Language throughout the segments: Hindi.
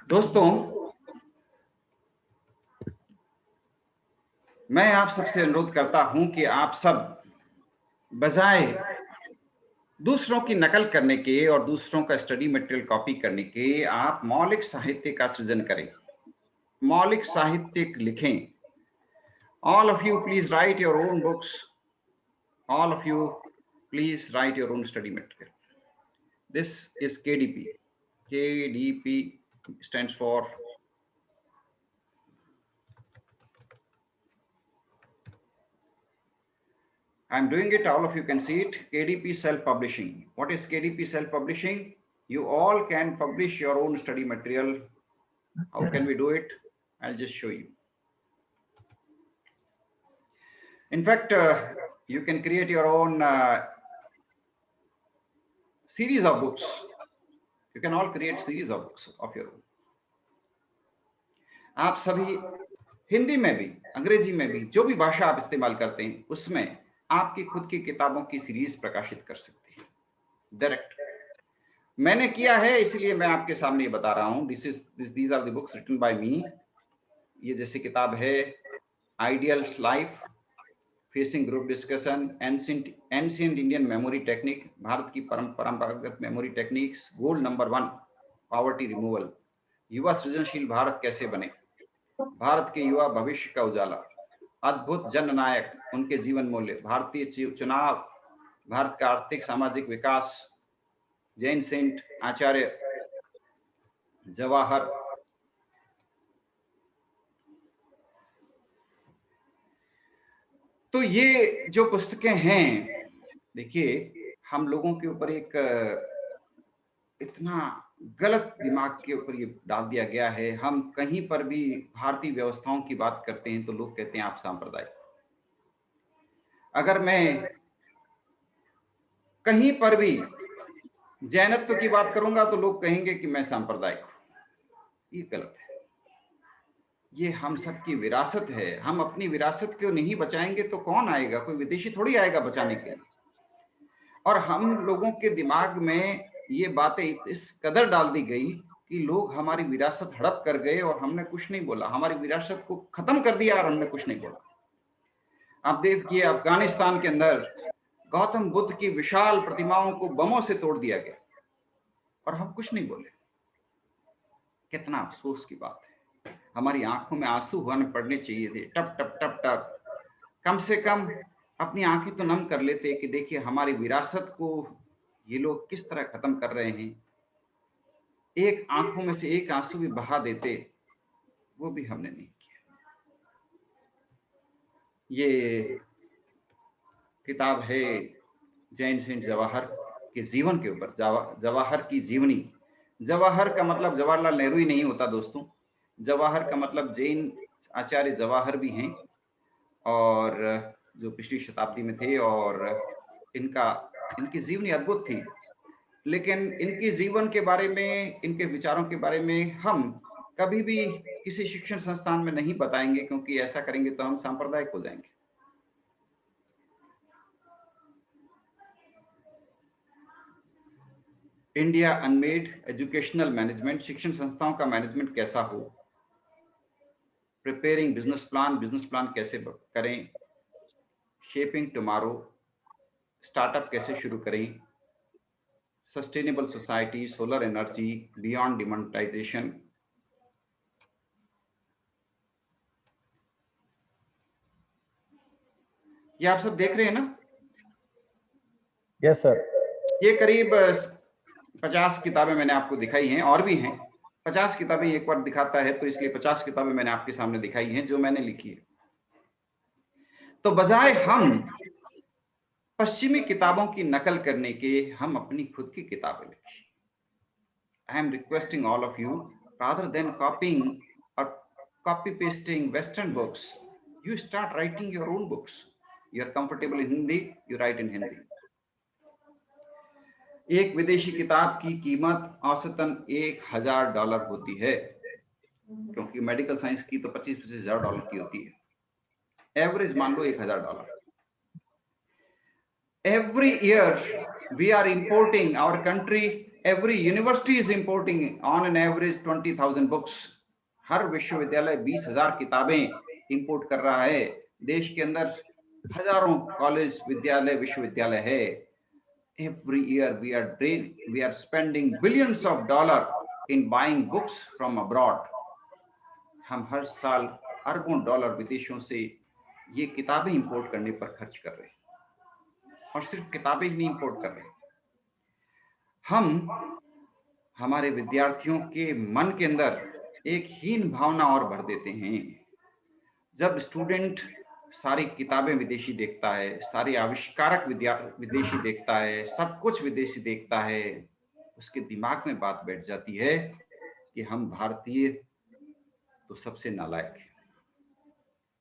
दोस्तों, मैं आप सबसे अनुरोध करता हूं कि आप सब बजाय दूसरों की नकल करने के और दूसरों का स्टडी मटेरियल कॉपी करने के, आप मौलिक साहित्य का सृजन करें, मौलिक साहित्य लिखें। All of you, please write your own books. All of you, please write your own study material. This is KDP. KDP stands for I'm doing it, all of you can see it. KDP self-publishing. What is KDP self-publishing? You all can publish your own study material. How can we do it? I'll just show you. In fact, you can create your own series of books. You can all create series of books of your own. आप सभी हिंदी में भी, अंग्रेजी में भी, जो भी भाषा आप इस्तेमाल करते हैं, उसमें आपकी खुद की किताबों की सीरीज प्रकाशित कर सकते हैं डायरेक्ट। मैंने किया है, इसलिए मैं आपके सामने ये बता रहा हूं। These are the books written by me. ये जैसे किताब है ideal life, facing group discussion, ancient Indian memory technique, Bharat की परंपरागत memory techniques, goal number 1 poverty removal, युवा सृजनशील भारत कैसे बने, भारत के युवा भविष्य का उजाला, अद्भुत जननायक उनके जीवन मूल्य, भारतीय चुनाव, भारत का आर्थिक सामाजिक विकास, जैन सेंट आचार्य जवाहर। तो ये जो पुस्तकें हैं, देखिए हम लोगों के ऊपर एक इतना गलत दिमाग के ऊपर ये डाल दिया गया है। हम कहीं पर भी भारतीय व्यवस्थाओं की बात करते हैं तो लोग कहते हैं आप सांप्रदायिक। अगर मैं कहीं पर भी जैनत्व की बात करूंगा तो लोग कहेंगे कि मैं सांप्रदायिक हूं। ये गलत है। ये हम सबकी विरासत है। हम अपनी विरासत को नहीं बचाएंगे तो कौन आएगा? कोई विदेशी थोड़ी आएगा बचाने के लिए। और हम लोगों के दिमाग में ये बातें इस कदर डाल दी गई कि लोग हमारी विरासत हड़प कर गए और हमने कुछ नहीं बोला। हमारी विरासत को खत्म कर दिया और हमने कुछ नहीं बोला। आप देखिए अफगानिस्तान के अंदर गौतम बुद्ध की विशाल प्रतिमाओं को बमों से तोड़ दिया गया और हम कुछ नहीं बोले। कितना अफसोस की बात है। हमारी आंखों में आंसू पड़ने चाहिए थे, टप टप टप टप। कम से कम अपनी आंखें तो नम कर लेते कि देखिए हमारी विरासत को ये लोग किस तरह खत्म कर रहे हैं। एक आंखों में से एक आंसू भी बहा देते, वो भी हमने नहीं किया। ये किताब है जैन सेंट जवाहर के जीवन के ऊपर, जवाहर की जीवनी। जवाहर का मतलब जवाहरलाल नेहरू ही नहीं होता दोस्तों। जवाहर का मतलब जैन आचार्य जवाहर भी हैं और जो पिछली शताब्दी में थे, और इनकी जीवनी अद्भुत थी। लेकिन इनके जीवन के बारे में, इनके विचारों के बारे में हम कभी भी किसी शिक्षण संस्थान में नहीं बताएंगे, क्योंकि ऐसा करेंगे तो हम सांप्रदायिक हो जाएंगे। इंडिया अनमेड एजुकेशनल मैनेजमेंट, शिक्षण संस्थाओं का मैनेजमेंट कैसा हो, प्रिपेयरिंग बिजनेस प्लान कैसे करें, शेपिंग टुमारो, स्टार्टअप कैसे शुरू करें, sustainable society, solar energy, beyond demonetisation. ये आप सब देख रहे हैं ना? Yes sir. ये करीब 50 किताबें मैंने आपको दिखाई हैं, और भी हैं। 50 किताबें एक बार दिखाता है तो इसलिए 50 किताबें मैंने आपके सामने दिखाई हैं जो मैंने लिखी है। तो बजाय हम पश्चिमी किताबों की नकल करने के, हम अपनी खुद की किताबें लिखें। I am requesting all of you, rather than copying or copy pasting Western books, you start writing your own books. You are comfortable in Hindi, you write in Hindi. एक विदेशी किताब की कीमत औसतन $1000 होती है, क्योंकि मेडिकल साइंस की तो 25-25 हजार डॉलर की होती है। एवरेज मान लो $1000। every year we are importing, our country, every university is importing on an average 20,000 books. हर विश्वविद्यालय 20,000 किताबें इंपोर्ट कर रहा है। देश के अंदर हजारों कॉलेज, विद्यालय, विश्वविद्यालय है। Every year we are spending billions of dollars in buying books from abroad. हम हर साल अरबों डॉलर विदेशों से ये किताबें इंपोर्ट करने पर खर्च कर रहे हैं, और सिर्फ किताबें ही नहीं इंपोर्ट कर रहे, हम हमारे विद्यार्थियों के मन के अंदर एक हीन भावना और भर देते हैं। जब स्टूडेंट सारी किताबें विदेशी देखता है, सारे आविष्कारक विदेशी देखता है, सब कुछ विदेशी देखता है, उसके दिमाग में बात बैठ जाती है कि हम भारतीय तो सबसे नालायक हैं।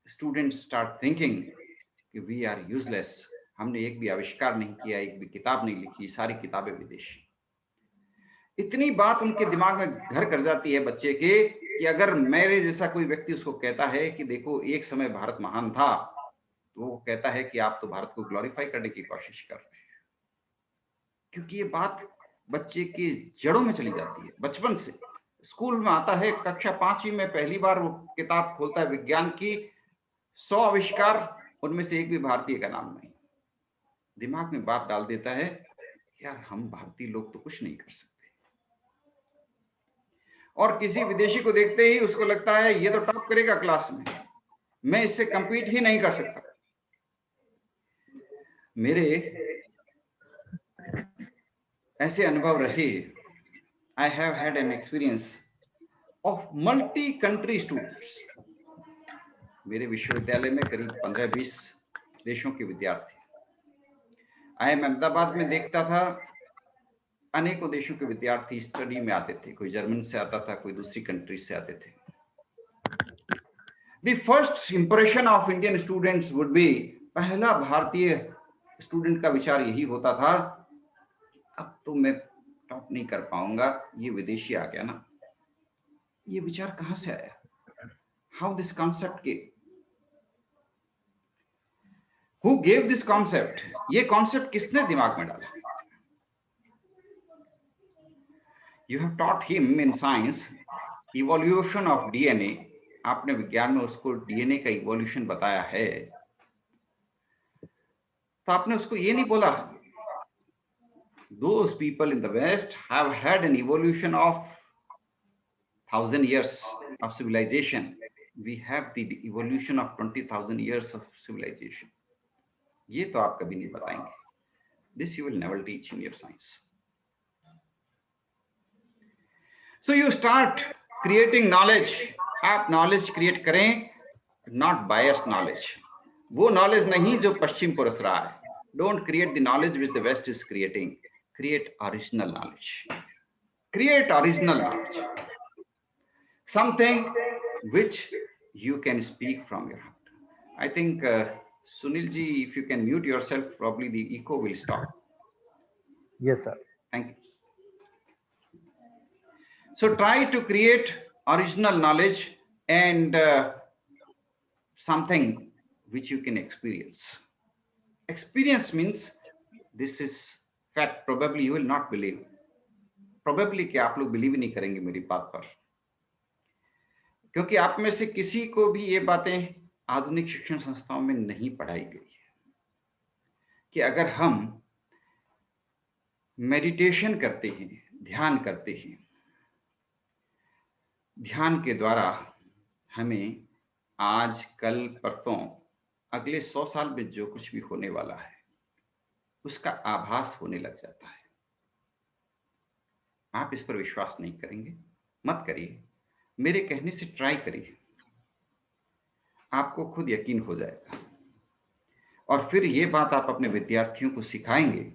स्टूडेंट्स स्टार्ट थिंकिंग कि वी आर यूजलेस, हमने एक भी आविष्कार नहीं किया, एक भी किताब नहीं लिखी, सारी किताबें विदेशी। इतनी बात उनके दिमाग में घर कर जाती है बच्चे के कि अगर मेरे जैसा कोई व्यक्ति उसको कहता है कि देखो एक समय भारत महान था, तो वो कहता है कि आप तो भारत को ग्लोरीफाई करने की कोशिश कर रहे हैं। क्योंकि ये बात बच्चे की जड़ों में चली जाती है। बचपन से स्कूल में आता है, कक्षा 5वीं में पहली बार वो किताब खोलता है विज्ञान की, 100 आविष्कार, उनमें से एक भी भारतीय का नाम नहीं। दिमाग में बात डाल देता है, यार हम भारतीय लोग तो कुछ नहीं कर सकते। और किसी विदेशी को देखते ही उसको लगता है ये तो टॉप करेगा क्लास में, मैं इससे कंपीट ही नहीं कर सकता। मेरे ऐसे अनुभव रहे। I have had an experience of multi country students. मेरे विश्वविद्यालय में करीब 15-20 देशों के विद्यार्थी। IIM अहमदाबाद में देखता था अनेकों देशों के विद्यार्थी स्टडी में आते थे। कोई जर्मन से आता था, कोई दूसरी कंट्री से आते थे। The first impression of Indian students would be, पहला भारतीय स्टूडेंट का विचार यही होता था, अब तो मैं टॉप नहीं कर पाऊंगा, ये विदेशी आ गया ना। ये विचार कहां से आया? How this concept came? Who gave this concept? ये कॉन्सेप्ट किसने दिमाग में डाला? You have taught him in science evolution of DNA. आपने विज्ञान में उसको डीएनए का इवोल्यूशन बताया है, तो आपने उसको ये नहीं बोला those people in the West have had an evolution of 1,000 years of civilization. We have the evolution of 20,000 years of civilization. ये तो आप कभी नहीं बताएंगे. This you will never teach in your science. So you start creating knowledge. आप knowledge create करें, not biased knowledge. वो knowledge नहीं जो पश्चिम पुरस रहा है. Don't create the knowledge which the West is creating. Create original knowledge. Create original knowledge. Something which you can speak from your heart. I think Sunil ji, if you can mute yourself, probably the echo will stop. Yes, sir. Thank you. So try to create original knowledge and something which you can experience. Experience means this is fact. Probably you will not believe. Probably कि आप लोग believe ही नहीं करेंगे मेरी बात पर, क्योंकि आप में से किसी को भी ये बातें आधुनिक शिक्षण संस्थाओं में नहीं पढ़ाई गई है कि अगर हम मेडिटेशन करते हैं, ध्यान करते हैं, ध्यान के द्वारा हमें आज, कल, परसों, अगले 100 साल में जो कुछ भी होने वाला है उसका आभास होने लग जाता है। आप इस पर विश्वास नहीं करेंगे, मत करिए, मेरे कहने से ट्राई करिए, आपको खुद यकीन हो जाएगा। और फिर ये बात आप अपने विद्यार्थियों को सिखाएंगे।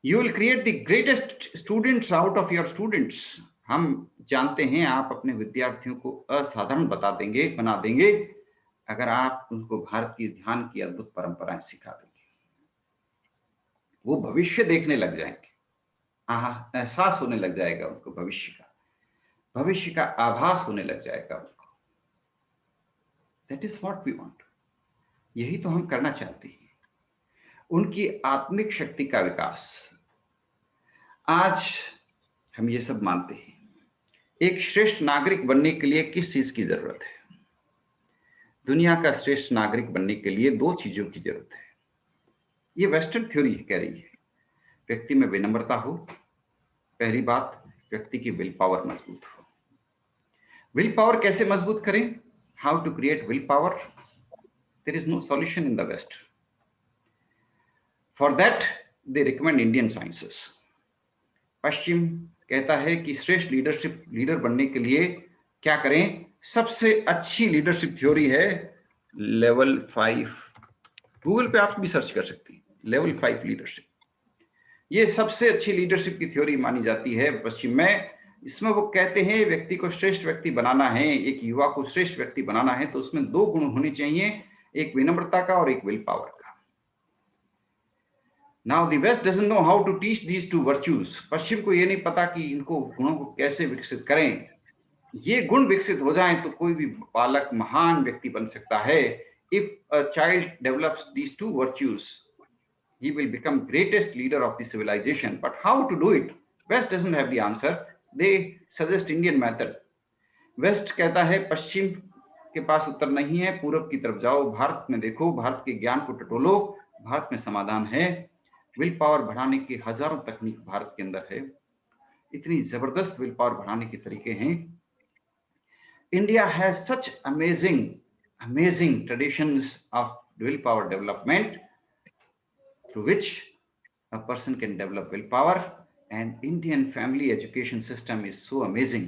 You will create the greatest students out of your students. हम जानते हैं आप अपने विद्यार्थियों को असाधारण बना देंगे अगर आप उनको भारतीय ध्यान की अद्भुत परंपराएं सिखा देंगे। वो भविष्य देखने लग जाएंगे, एहसास होने लग जाएगा उनको भविष्य का आभास होने लग जाएगा उनको। That is what we want. यही तो हम करना चाहते हैं। उनकी आत्मिक शक्ति का विकास। आज हम ये सब मानते हैं। एक श्रेष्ठ नागरिक बनने के लिए किस चीज की जरूरत है? दुनिया का श्रेष्ठ नागरिक बनने के लिए दो चीजों की जरूरत है। ये वेस्टर्न थ्योरी कह रही है। व्यक्ति में विनम्रता हो, पहली बात, व्यक्ति की विल पावर मजबूत हो। विल पावर कैसे मजबूत करें? How to create will power? There is no solution in the west. For that they recommend Indian sciences. पश्चिम कहता है कि श्रेष्ठ लीडर बनने के लिए क्या करें? सबसे अच्छी लीडरशिप थ्योरी है लेवल 5। गूगल पे आप भी सर्च कर सकते हैं, लेवल 5 लीडरशिप। ये सबसे अच्छी लीडरशिप की थ्योरी मानी जाती है पश्चिम में। इसमें वो कहते हैं व्यक्ति को श्रेष्ठ व्यक्ति बनाना है, एक युवा को श्रेष्ठ व्यक्ति बनाना है तो उसमें दो गुण होने चाहिए, एक विनम्रता का और एक विल पावर का। Now the West doesn't know how to teach these two virtues. पश्चिम को ये नहीं पता कि इनको गुणों को कैसे विकसित करें। ये गुण विकसित हो जाएं तो कोई भी बालक महान व्यक्ति बन सकता है। If a child develops these two virtues, he will become greatest leader of the civilization. But how to do it? West doesn't have the answer. They suggest Indian method. West कहता है पश्चिम के पास उत्तर नहीं है, पूरब की तरफ जाओ, भारत में देखो, भारत के ज्ञान को टटोलो, भारत में समाधान है। विल पावर बढ़ाने की हजारों तकनीक भारत के अंदर है, इतनी जबरदस्त विल पावर बढ़ाने के तरीके हैं। India has such amazing traditions of will power development through which a person can develop willpower, and Indian family education system is so amazing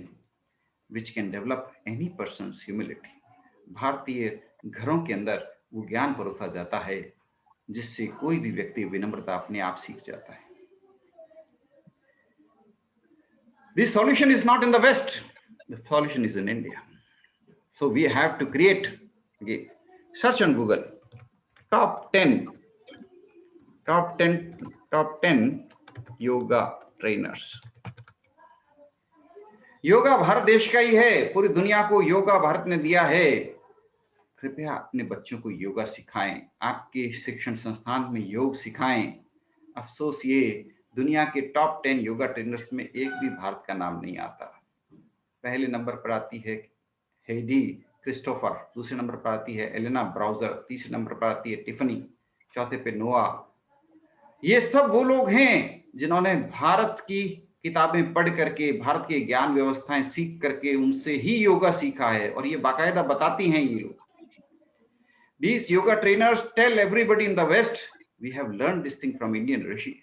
which can develop any person's humility. भारतीय घरों के अंदर वो ज्ञान परोसा जाता है जिससे कोई भी व्यक्ति विनम्रता अपने आप सीख जाता है। This solution is not in the West, the solution is in India. So we have to create, search on Google, top 10 yoga trainers. Yoga Bharat देश का ही है, पूरी दुनिया को योगा भारत ने दिया है। कृपया अपने बच्चों को योगा सिखाएं, आपके शिक्षण संस्थान में योग सिखाएं। अफसोस ये दुनिया के टॉप 10 योगा ट्रेनर्स में एक भी भारत का नाम नहीं आता। पहले नंबर पर आती है हेडी क्रिस्टोफर, दूसरे नंबर पर आती है एलेना ब्राउजर, तीसरे नंबर पर आती है टिफनी, चौथे पे नोआ। ये सब वो लोग हैं जिन्होंने भारत की किताबें पढ़ करके, भारत की ज्ञान व्यवस्थाएं सीख करके उनसे ही योगा सीखा है, और ये बाकायदा बताती हैं ये लोग। These yoga trainers tell everybody in the West, we have learned this thing from Indian rishi.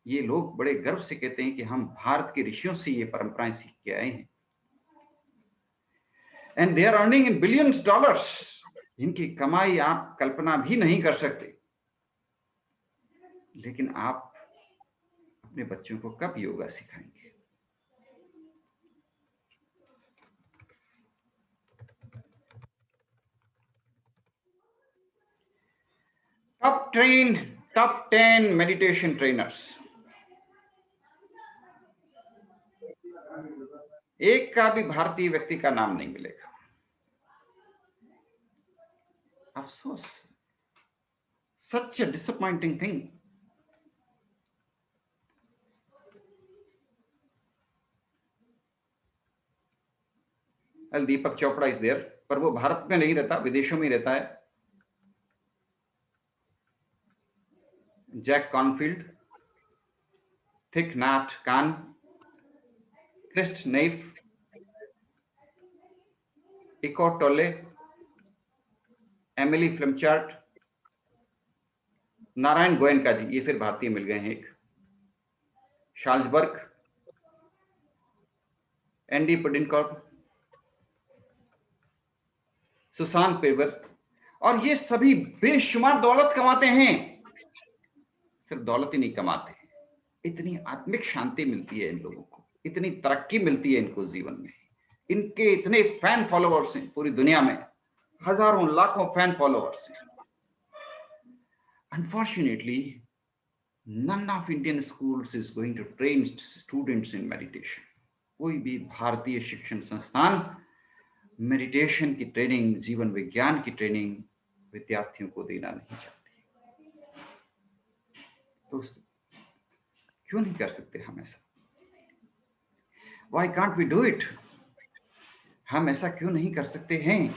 ये लोग बड़े गर्व से कहते हैं कि हम भारत के ऋषियों से ये परंपराएं सीख के आए हैं। And they are earning in billions dollars. इनकी कमाई आप कल्पना भी नहीं कर सकते। लेकिन आप अपने बच्चों को कब योगा सिखाएंगे? top 10 meditation trainers, एक का भी भारतीय व्यक्ति का नाम नहीं मिलेगा। अफसोस, such a disappointing thing. Deepak Chopra is there, पर वो भारत में नहीं रहता, विदेशों में रहता है। जैक कॉनफील्ड, थिक नाथ कान, क्रिस्ट नेफ, इको टोले, एमिली फ्लिमचार्ट, नारायण गोयनका जी, ये फिर भारतीय मिल गए हैं। एक शाल्जबर्ग, एंडी पुडिनकॉर्प, सुसान पेवर, और ये सभी बेशुमार दौलत कमाते हैं। सिर्फ दौलत ही नहीं कमाते, इतनी आत्मिक शांति मिलती है इन लोगों को, इतनी तरक्की मिलती है इनको जीवन में। इनके इतने फैन फॉलोअर्स हैं पूरी दुनिया में, हजारों लाखों फैन फॉलोअर्स हैं। Unfortunately, none of Indian schools is going to train students in meditation. कोई भी भारतीय शिक्षण संस्थान मेडिटेशन की ट्रेनिंग, जीवन विज्ञान की ट्रेनिंग विद्यार्थियों को देना नहीं चाहती। दोस्तों, क्यों नहीं कर सकते हम ऐसा? Why can't we do it? हम ऐसा क्यों नहीं कर सकते हैं?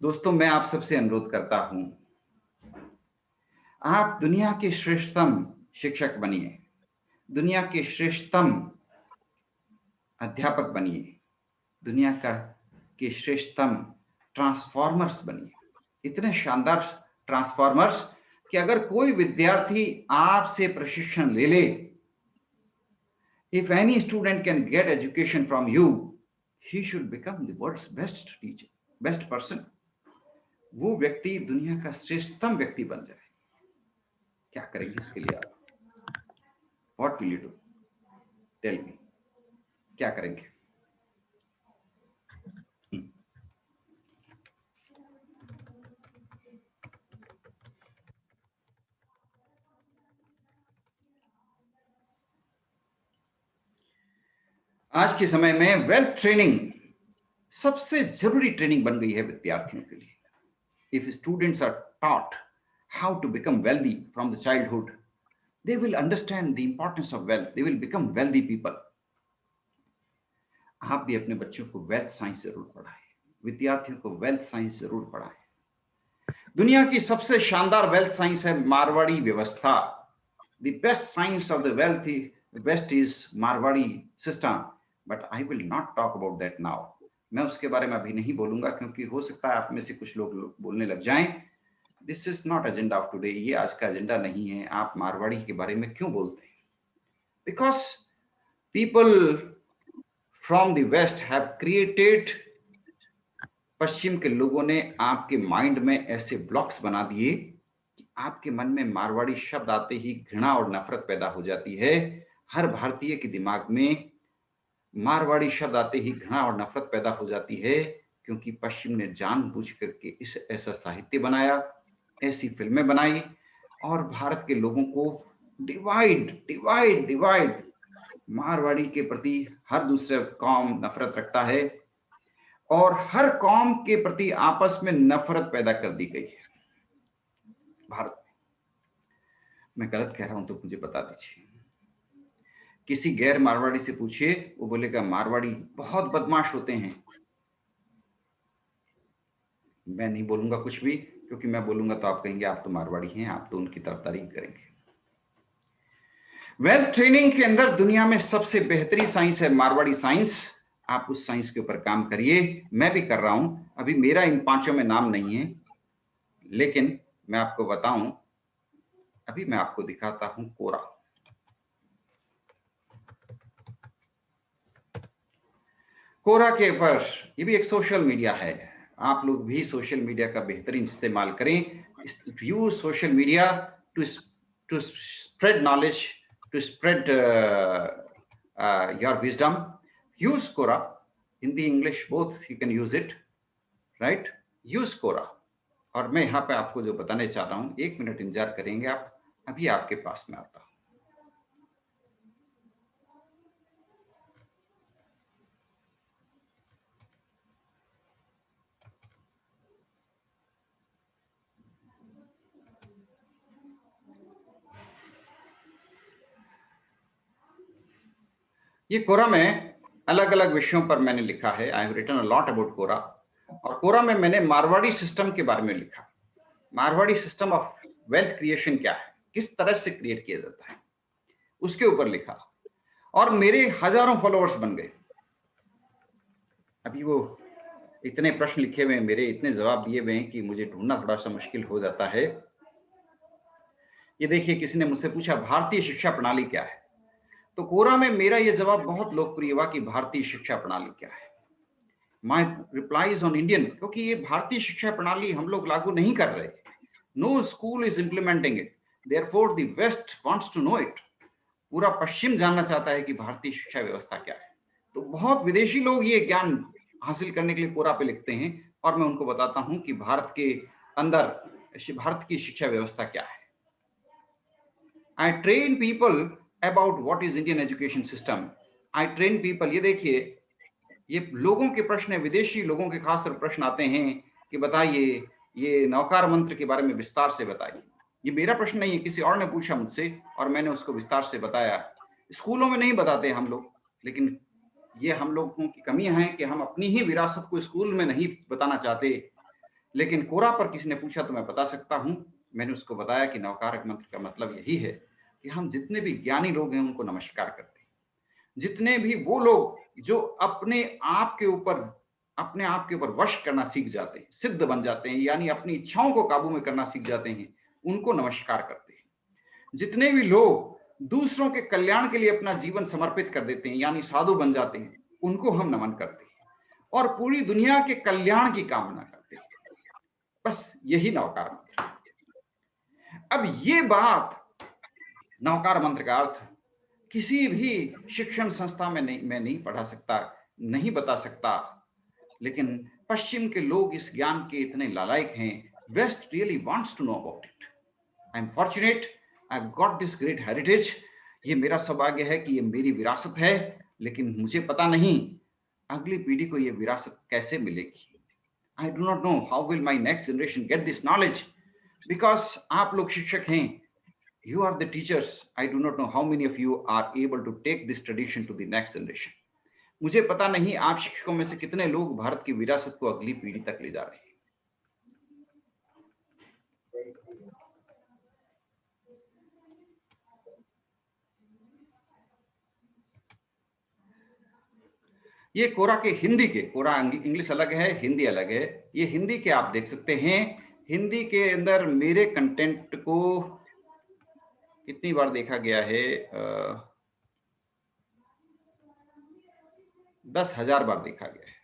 दोस्तों, मैं आप सबसे अनुरोध करता हूं, आप दुनिया के श्रेष्ठतम शिक्षक बनिए, दुनिया के श्रेष्ठतम अध्यापक बनिए, दुनिया के श्रेष्ठतम ट्रांसफॉर्मर्स बनिए, इतने शानदार ट्रांसफॉर्मर्स कि अगर कोई विद्यार्थी आपसे प्रशिक्षण ले ले, if any student can get education from you, he should become the world's best teacher, best person. वो व्यक्ति दुनिया का श्रेष्ठतम व्यक्ति बन जाए। क्या करेंगे इसके लिए आप? What will you do? Tell me. क्या करेंगे? आज के समय में वेल्थ ट्रेनिंग सबसे जरूरी ट्रेनिंग बन गई है विद्यार्थियों के लिए। If students are taught how to become wealthy from the childhood, they will understand the importance of wealth. They will become wealthy people. आप भी अपने बच्चों को वेल्थ साइंस जरूर पढ़ाएं, विद्यार्थियों को वेल्थ साइंस जरूर पढ़ाएं। दुनिया की सबसे शानदार वेल्थ साइंस है मारवाड़ी व्यवस्था। The best science of the West is Marwari system, but I will not talk about that now. मैं उसके बारे में अभी नहीं बोलूंगा, क्योंकि हो सकता है आप में से कुछ लोग बोलने लग जाएं, this is not agenda of today, ये आज का एजेंडा नहीं है, आप मारवाड़ी के बारे में क्यों बोलते हैं? Because people from the west have created, पश्चिम के लोगों ने आपके माइंड में ऐसे ब्लॉक्स बना दिए कि आपके मन में मारवाड़ी शब्द आते ही घृणा और नफरत पैदा हो जाती है। हर भारतीय के दिमाग में मारवाड़ी शब्द आते ही घृणा और नफरत पैदा हो जाती है, क्योंकि पश्चिम ने जानबूझ करके ऐसा साहित्य बनाया, ऐसी फिल्में बनाई और भारत के लोगों को डिवाइड मारवाड़ी के प्रति हर दूसरे कौम नफरत रखता है और हर कौम के प्रति आपस में नफरत पैदा कर दी गई है भारत में। मैं गलत कह रहा हूं तो मुझे बता दीजिए। किसी गैर मारवाड़ी से पूछिए, वो बोलेगा मारवाड़ी बहुत बदमाश होते हैं। मैं नहीं बोलूंगा कुछ भी, क्योंकि मैं बोलूंगा तो आप कहेंगे आप तो मारवाड़ी हैं, आप तो उनकी तरफदारी करेंगे। वेल्थ ट्रेनिंग के अंदर दुनिया में सबसे बेहतरीन साइंस है मारवाड़ी साइंस। आप उस साइंस के ऊपर काम करिए, मैं भी कर रहा हूं। अभी मेरा इन पांचों में नाम नहीं है, लेकिन मैं आपको बताऊं, अभी मैं आपको दिखाता हूं कोरा। कोरा के ऊपर, ये भी एक सोशल मीडिया है। आप लोग भी सोशल मीडिया का बेहतरीन इस्तेमाल करें। Use social media to spread knowledge, to spread your wisdom. Use Quora, Hindi English both you can use it, right? Use Quora. और मैं यहाँ पे आपको जो बताने चाह रहा हूँ, 1 मिनट इंतजार करेंगे आप, अभी आपके पास में आता हूँ। ये कोरा में अलग अलग विषयों पर मैंने लिखा है। I have written a lot about Quora. और कोरा में मैंने मारवाड़ी सिस्टम के बारे में लिखा। Marwari system of wealth creation क्या है, किस तरह से क्रिएट किया जाता है, उसके ऊपर लिखा। और मेरे हजारों फॉलोअर्स बन गए। अभी वो इतने प्रश्न लिखे हुए हैं मेरे, इतने जवाब दिए हुए हैं कि मुझे ढूंढना थोड़ा सा मुश्किल हो जाता है। ये देखिए, किसी ने मुझसे पूछा भारतीय शिक्षा प्रणाली क्या है, तो कोरा में मेरा ये जवाब बहुत लोकप्रिय हुआ कि भारतीय शिक्षा प्रणाली क्या है। My reply is on Indian, क्योंकि ये भारतीय शिक्षा प्रणाली हम लोग लागू नहीं कर रहे। No school is implementing it, therefore the west wants to know it. पूरा पश्चिम जानना चाहता है कि भारतीय शिक्षा व्यवस्था क्या है। तो बहुत विदेशी लोग ये ज्ञान हासिल करने के लिए कोरा पे लिखते हैं, और मैं उनको बताता हूं कि भारत के अंदर भारत की शिक्षा व्यवस्था क्या है। I train people about what is Indian education system. I train people, ये देखिए, ये लोगों के प्रश्न है, विदेशी लोगों के खास प्रश्न आते हैं कि बताइए ये नौकार मंत्र के बारे में विस्तार से बताइए। ये मेरा प्रश्न नहीं है, किसी और ने पूछा मुझसे और मैंने उसको विस्तार से बताया। स्कूलों में नहीं बताते हम लोग, लेकिन ये हम लोगों की कमी है कि हम अपनी ही विरासत को स्कूल में नहीं बताना चाहते। लेकिन कोरा पर किसी ने पूछा तो मैं बता सकता हूं। मैंने उसको बताया कि नवकारक मंत्र का मतलब यही है कि हम जितने भी ज्ञानी लोग हैं उनको नमस्कार करते हैं। जितने भी वो लोग जो अपने आप के ऊपर वश करना सीख जाते हैं, सिद्ध बन जाते हैं, यानी अपनी इच्छाओं को काबू में करना सीख जाते हैं, उनको नमस्कार करते हैं। जितने भी लोग दूसरों के कल्याण के लिए अपना जीवन समर्पित कर देते हैं, यानी साधु बन जाते हैं, उनको हम नमन करते हैं और पूरी दुनिया के कल्याण की कामना करते हैं। बस यही नवकार मंत्र है। अब ये बात, नवकार मंत्र का अर्थ किसी भी शिक्षण संस्था में मैं नहीं पढ़ा सकता, नहीं बता सकता, लेकिन पश्चिम के लोग इस ज्ञान के इतने लालायक हैं। West really wants to know about it. I am fortunate, I have got this great heritage. ये मेरा सौभाग्य है कि ये मेरी विरासत है, लेकिन मुझे पता नहीं अगली पीढ़ी को ये विरासत कैसे मिलेगी। I do not know how will my next generation get this knowledge, because आप लोग शिक्षक हैं, you are the teachers. I do not know how many of you are able to take this tradition to the next generation. मुझे पता नहीं आप शिक्षकों में से कितने लोग भारत की विरासत को अगली पीढ़ी तक ले जा रहे हैं। ये कोरा के हिंदी के, कोरा इंग्लिश अलग है, हिंदी अलग है। ये हिंदी के आप देख सकते हैं। हिंदी के अंदर मेरे कंटेंट को कितनी बार देखा गया है? 10,000 बार देखा गया है।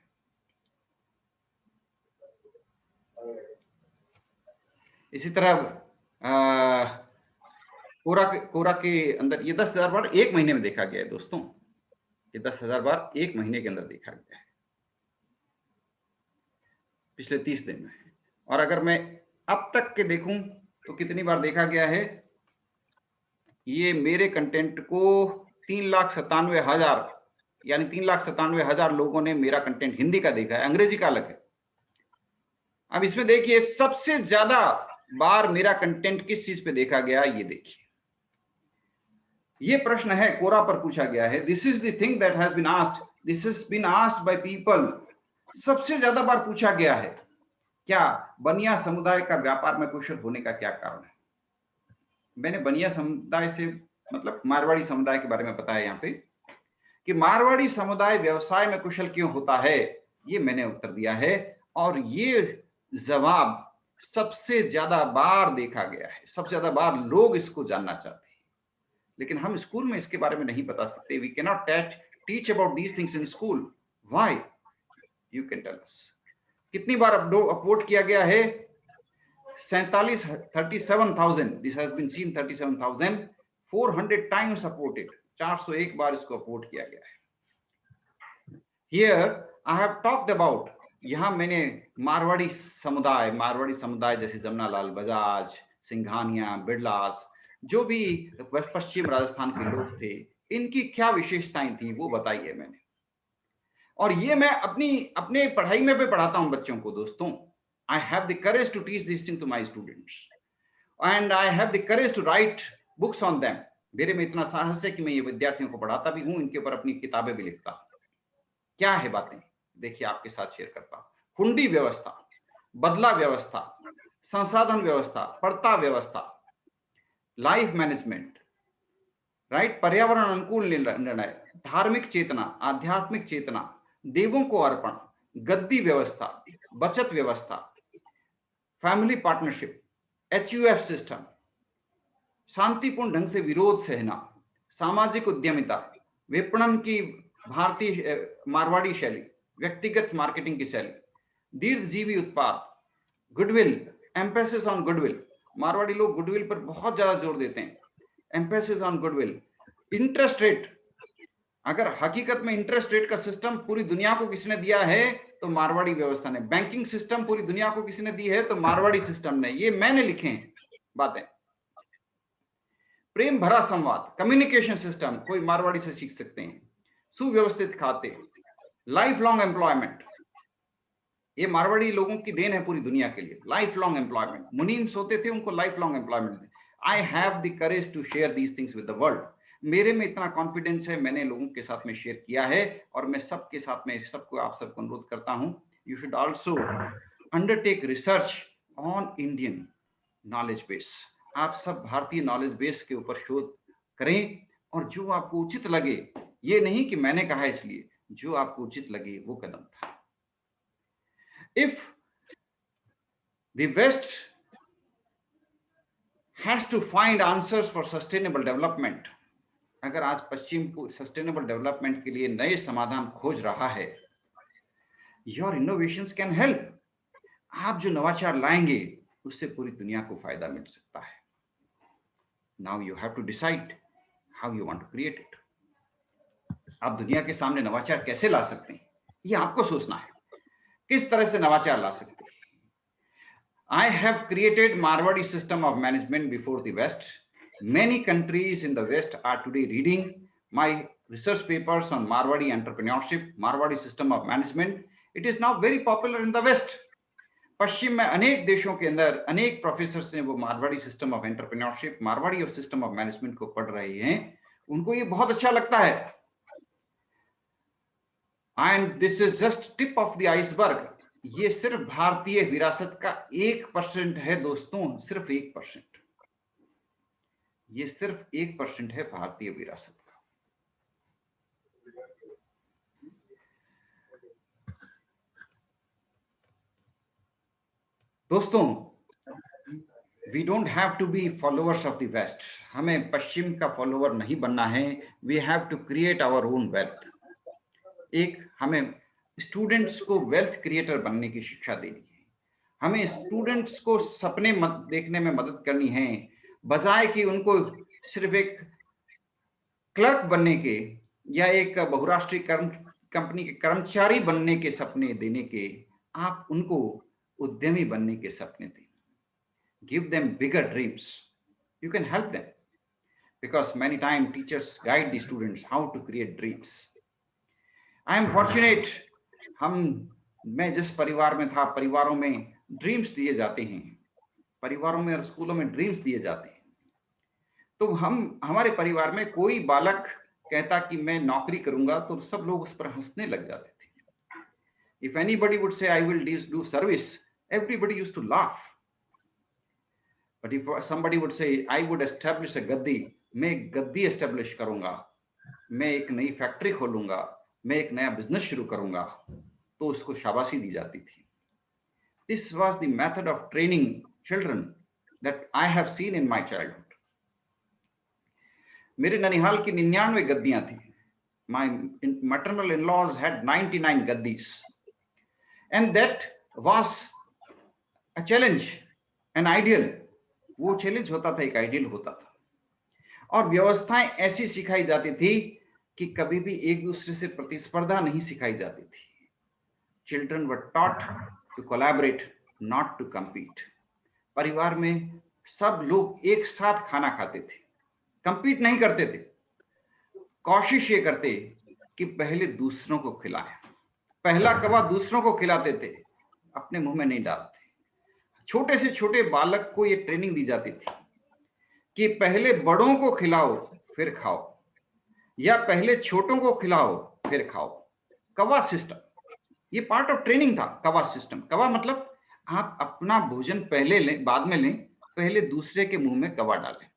इसी तरह कोरा के अंदर ये 10,000 बार एक महीने में देखा गया है दोस्तों। ये 10,000 बार एक महीने के अंदर देखा गया है, पिछले 30 दिन में। और अगर मैं अब तक के देखूं तो कितनी बार देखा गया है? ये मेरे कंटेंट को 3,97,000 यानी 3,97,000 लोगों ने मेरा कंटेंट हिंदी का देखा है, अंग्रेजी का अलग है। अब इसमें देखिए सबसे ज्यादा बार मेरा कंटेंट किस चीज पे देखा गया, ये देखिए। ये प्रश्न है, कोरा पर पूछा गया है। This is the thing that has been asked, this has been asked by people. सबसे ज्यादा बार पूछा गया है, क्या बनिया समुदाय का व्यापार में कुशल होने का क्या कारण है? मैंने बनिया समुदाय से मतलब मारवाड़ी समुदाय के बारे में बताया यहाँ पे कि मारवाड़ी समुदाय व्यवसाय में कुशल क्यों होता है, ये मैंने उत्तर दिया है। और ये जवाब सबसे ज्यादा बार देखा गया है, सबसे ज्यादा बार लोग इसको जानना चाहते हैं, लेकिन हम स्कूल में इसके बारे में नहीं बता सकते। We can not teach about these things in school. Why? You can tell us. कितनी बार अपलोड किया गया है? 37,000। This has been seen 37,400 times uploaded. 401 बार इसको अपलोड किया गया है। Here I have talked about, यहां मैंने मारवाड़ी समुदाय जैसे जमनालाल बजाज, सिंघानिया, बिड़लास, जो भी पश्चिम राजस्थान के लोग थे, इनकी क्या विशेषताएं थी वो बताई है मैंने। और ये मैं अपने पढ़ाई में भी पढ़ाता हूं बच्चों को दोस्तों। I have the courage to teach these things to my students and I have the courage to write books on them. मेरे में इतना साहस है कि मैं ये विद्यार्थियों को पढ़ाता भी हूं, इनके ऊपर अपनी किताबें भी लिखता हूं। क्या है बातें, देखिए आपके साथ शेयर करता हूं। हुंडी व्यवस्था, बदला व्यवस्था, संसाधन व्यवस्था, पड़ता व्यवस्था, लाइफ मैनेजमेंट, राइट, पर्यावरण अनुकूल निर्णय, धार्मिक चेतना, आध्यात्मिक चेतना, देवों को अर्पण, गद्दी व्यवस्था, बचत व्यवस्था, फैमिली पार्टनरशिप, HUF सिस्टम, शांतिपूर्ण ढंग से विरोध सहना, सामाजिक उद्यमिता, विपणन की भारतीय मारवाड़ी शैली, व्यक्तिगत मार्केटिंग की शैली, दीर्घजीवी उत्पाद, goodwill, emphasis on goodwill. Marwari लोग गुडविल पर बहुत ज्यादा जोर देते हैं। Emphasis on goodwill, interest rate. अगर हकीकत में इंटरेस्ट रेट का सिस्टम पूरी दुनिया को किसने दिया है तो मारवाड़ी व्यवस्था ने। बैंकिंग सिस्टम पूरी दुनिया को किसने दी है तो मारवाड़ी सिस्टम ने। ये मैंने लिखे हैं बातें। प्रेम भरा संवाद, कम्युनिकेशन सिस्टम कोई मारवाड़ी से सीख सकते हैं। सुव्यवस्थित खाते, लाइफ लॉन्ग एम्प्लॉयमेंट, ये मारवाड़ी लोगों की देन है पूरी दुनिया के लिए। लाइफ लॉन्ग एम्प्लॉयमेंट, मुनीम सोते थे उनको life long employment. I have the courage to share these things with the world. मेरे में इतना कॉन्फिडेंस है, मैंने लोगों के साथ में शेयर किया है और मैं सबके साथ में सबको आप सबको अनुरोध करता हूं, you should also undertake research on Indian knowledge base. आप सब भारतीय नॉलेज बेस के ऊपर शोध करें और जो आपको उचित लगे, ये नहीं कि मैंने कहा इसलिए, जो आपको उचित लगे वो कदम उठाएं. If the West has to find answers for sustainable development, अगर आज पश्चिम को सस्टेनेबल डेवलपमेंट के लिए नए समाधान खोज रहा है, योर इनोवेशंस कैन हेल्प. आप जो नवाचार लाएंगे उससे पूरी दुनिया को फायदा मिल सकता है. Now you have to decide how you want to create it. आप दुनिया के सामने नवाचार कैसे ला सकते हैं, ये आपको सोचना है. किस तरह से नवाचार ला सकते हैं. I have created Marwadi system of management before the West. Many countries in the West are today reading my research papers on Marwadi entrepreneurship, Marwadi system of management. It is now very popular in the West. पश्चिम में अनेक देशों के अंदर अनेक प्रोफेसर्स ने वो Marwari system of entrepreneurship, Marwari और सिस्टम ऑफ मैनेजमेंट को पढ़ रहे हैं. उनको ये बहुत अच्छा लगता है. And this is just tip of the iceberg. ये सिर्फ भारतीय विरासत का 1% है दोस्तों, सिर्फ 1%. ये सिर्फ 1% है भारतीय विरासत का. दोस्तों, we don't have to be followers of the west. हमें पश्चिम का फॉलोअर नहीं बनना है. We have to create our own wealth. एक हमें स्टूडेंट्स को वेल्थ क्रिएटर बनने की शिक्षा देनी है. हमें स्टूडेंट्स को सपने देखने में मदद करनी है, बजाय कि उनको सिर्फ एक क्लर्क बनने के या एक बहुराष्ट्रीय कंपनी के कर्मचारी बनने के सपने देने के. आप उनको उद्यमी बनने के सपने दें. Give them bigger dreams. You can help them because many times teachers guide the students how to create dreams. I am fortunate. मैं जिस परिवार में था, परिवारों में ड्रीम्स दिए जाते हैं, परिवारों में और स्कूलों में ड्रीम्स दिए जाते हैं. तो हमारे परिवार में कोई बालक कहता कि मैं नौकरी करूंगा तो सब लोग उस पर हंसने लग जाते थे. If anybody would say I will do service, everybody used to laugh. But if somebody would say I would establish a गद्दी, मैं एक गद्दी एस्टेब्लिश करूंगा, मैं एक नई फैक्ट्री खोलूंगा, मैं एक नया बिजनेस शुरू करूंगा, तो उसको शाबाशी दी जाती थी. This was the method of training children that I have seen in my childhood. मेरे ननिहाल की 99 गद्दियां थी. My maternal in-laws had 99 gaddis, and that was a challenge, an ideal. वो चैलेंज होता था, एक आइडियल होता था. और व्यवस्थाएं ऐसी सिखाई जाती थी कि कभी भी एक दूसरे से प्रतिस्पर्धा नहीं सिखाई जाती थी. Children were taught to collaborate, not to compete. परिवार में सब लोग एक साथ खाना खाते थे, कंपीट नहीं करते थे. कोशिश ये करते कि पहले दूसरों को खिलाएं. पहला कवा दूसरों को खिलाते थे, अपने मुंह में नहीं डालते. छोटे से छोटे बालक को ये ट्रेनिंग दी जाती थी कि पहले बड़ों को खिलाओ फिर खाओ, या पहले छोटों को खिलाओ फिर खाओ. कवा सिस्टम, ये पार्ट ऑफ ट्रेनिंग था. कवा सिस्टम, कवा मतलब आप अपना भोजन पहले लें, बाद में लें, पहले दूसरे के मुंह में कवा डालें.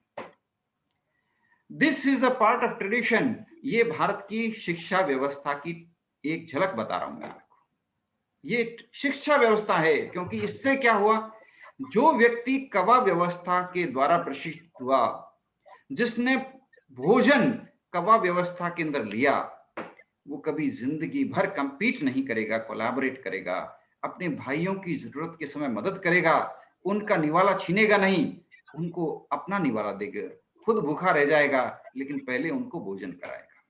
This is a part of tradition. ये भारत की शिक्षा व्यवस्था की एक झलक बता रहा हूं मैं आपको. ये शिक्षा व्यवस्था है, क्योंकि इससे क्या हुआ, जो व्यक्ति कवा व्यवस्था के द्वारा प्रशिक्षित हुआ, जिसने भोजन कवा व्यवस्था के अंदर लिया, वो कभी जिंदगी भर कंपीट नहीं करेगा, कोलैबोरेट करेगा, अपने भाइयों की जरूरत के समय मदद करेगा, उनका निवाला छीनेगा नहीं, उनको अपना निवाला देगा. खुद भूखा रह जाएगा लेकिन पहले उनको भोजन कराएगा.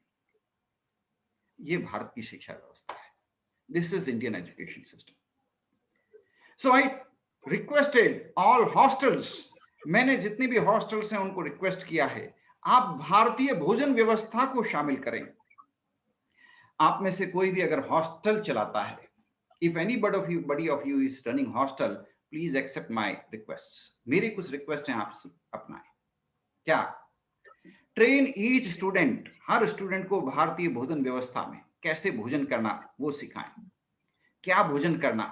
ये भारत की शिक्षा व्यवस्था है. This is Indian education system. So I requested all hostels, मैंने जितनी भी हॉस्टल्स हैं उनको रिक्वेस्ट किया है, आप भारतीय भोजन व्यवस्था को शामिल करें. आप में से कोई भी अगर हॉस्टल चलाता है, if anybody of you is running hostel, please accept my request. मेरी कुछ रिक्वेस्ट हैं, आप अपनाएं. क्या? ट्रेन ईच स्टूडेंट, हर स्टूडेंट को भारतीय भोजन व्यवस्था में कैसे भोजन करना वो सिखाएं। क्या भोजन करना,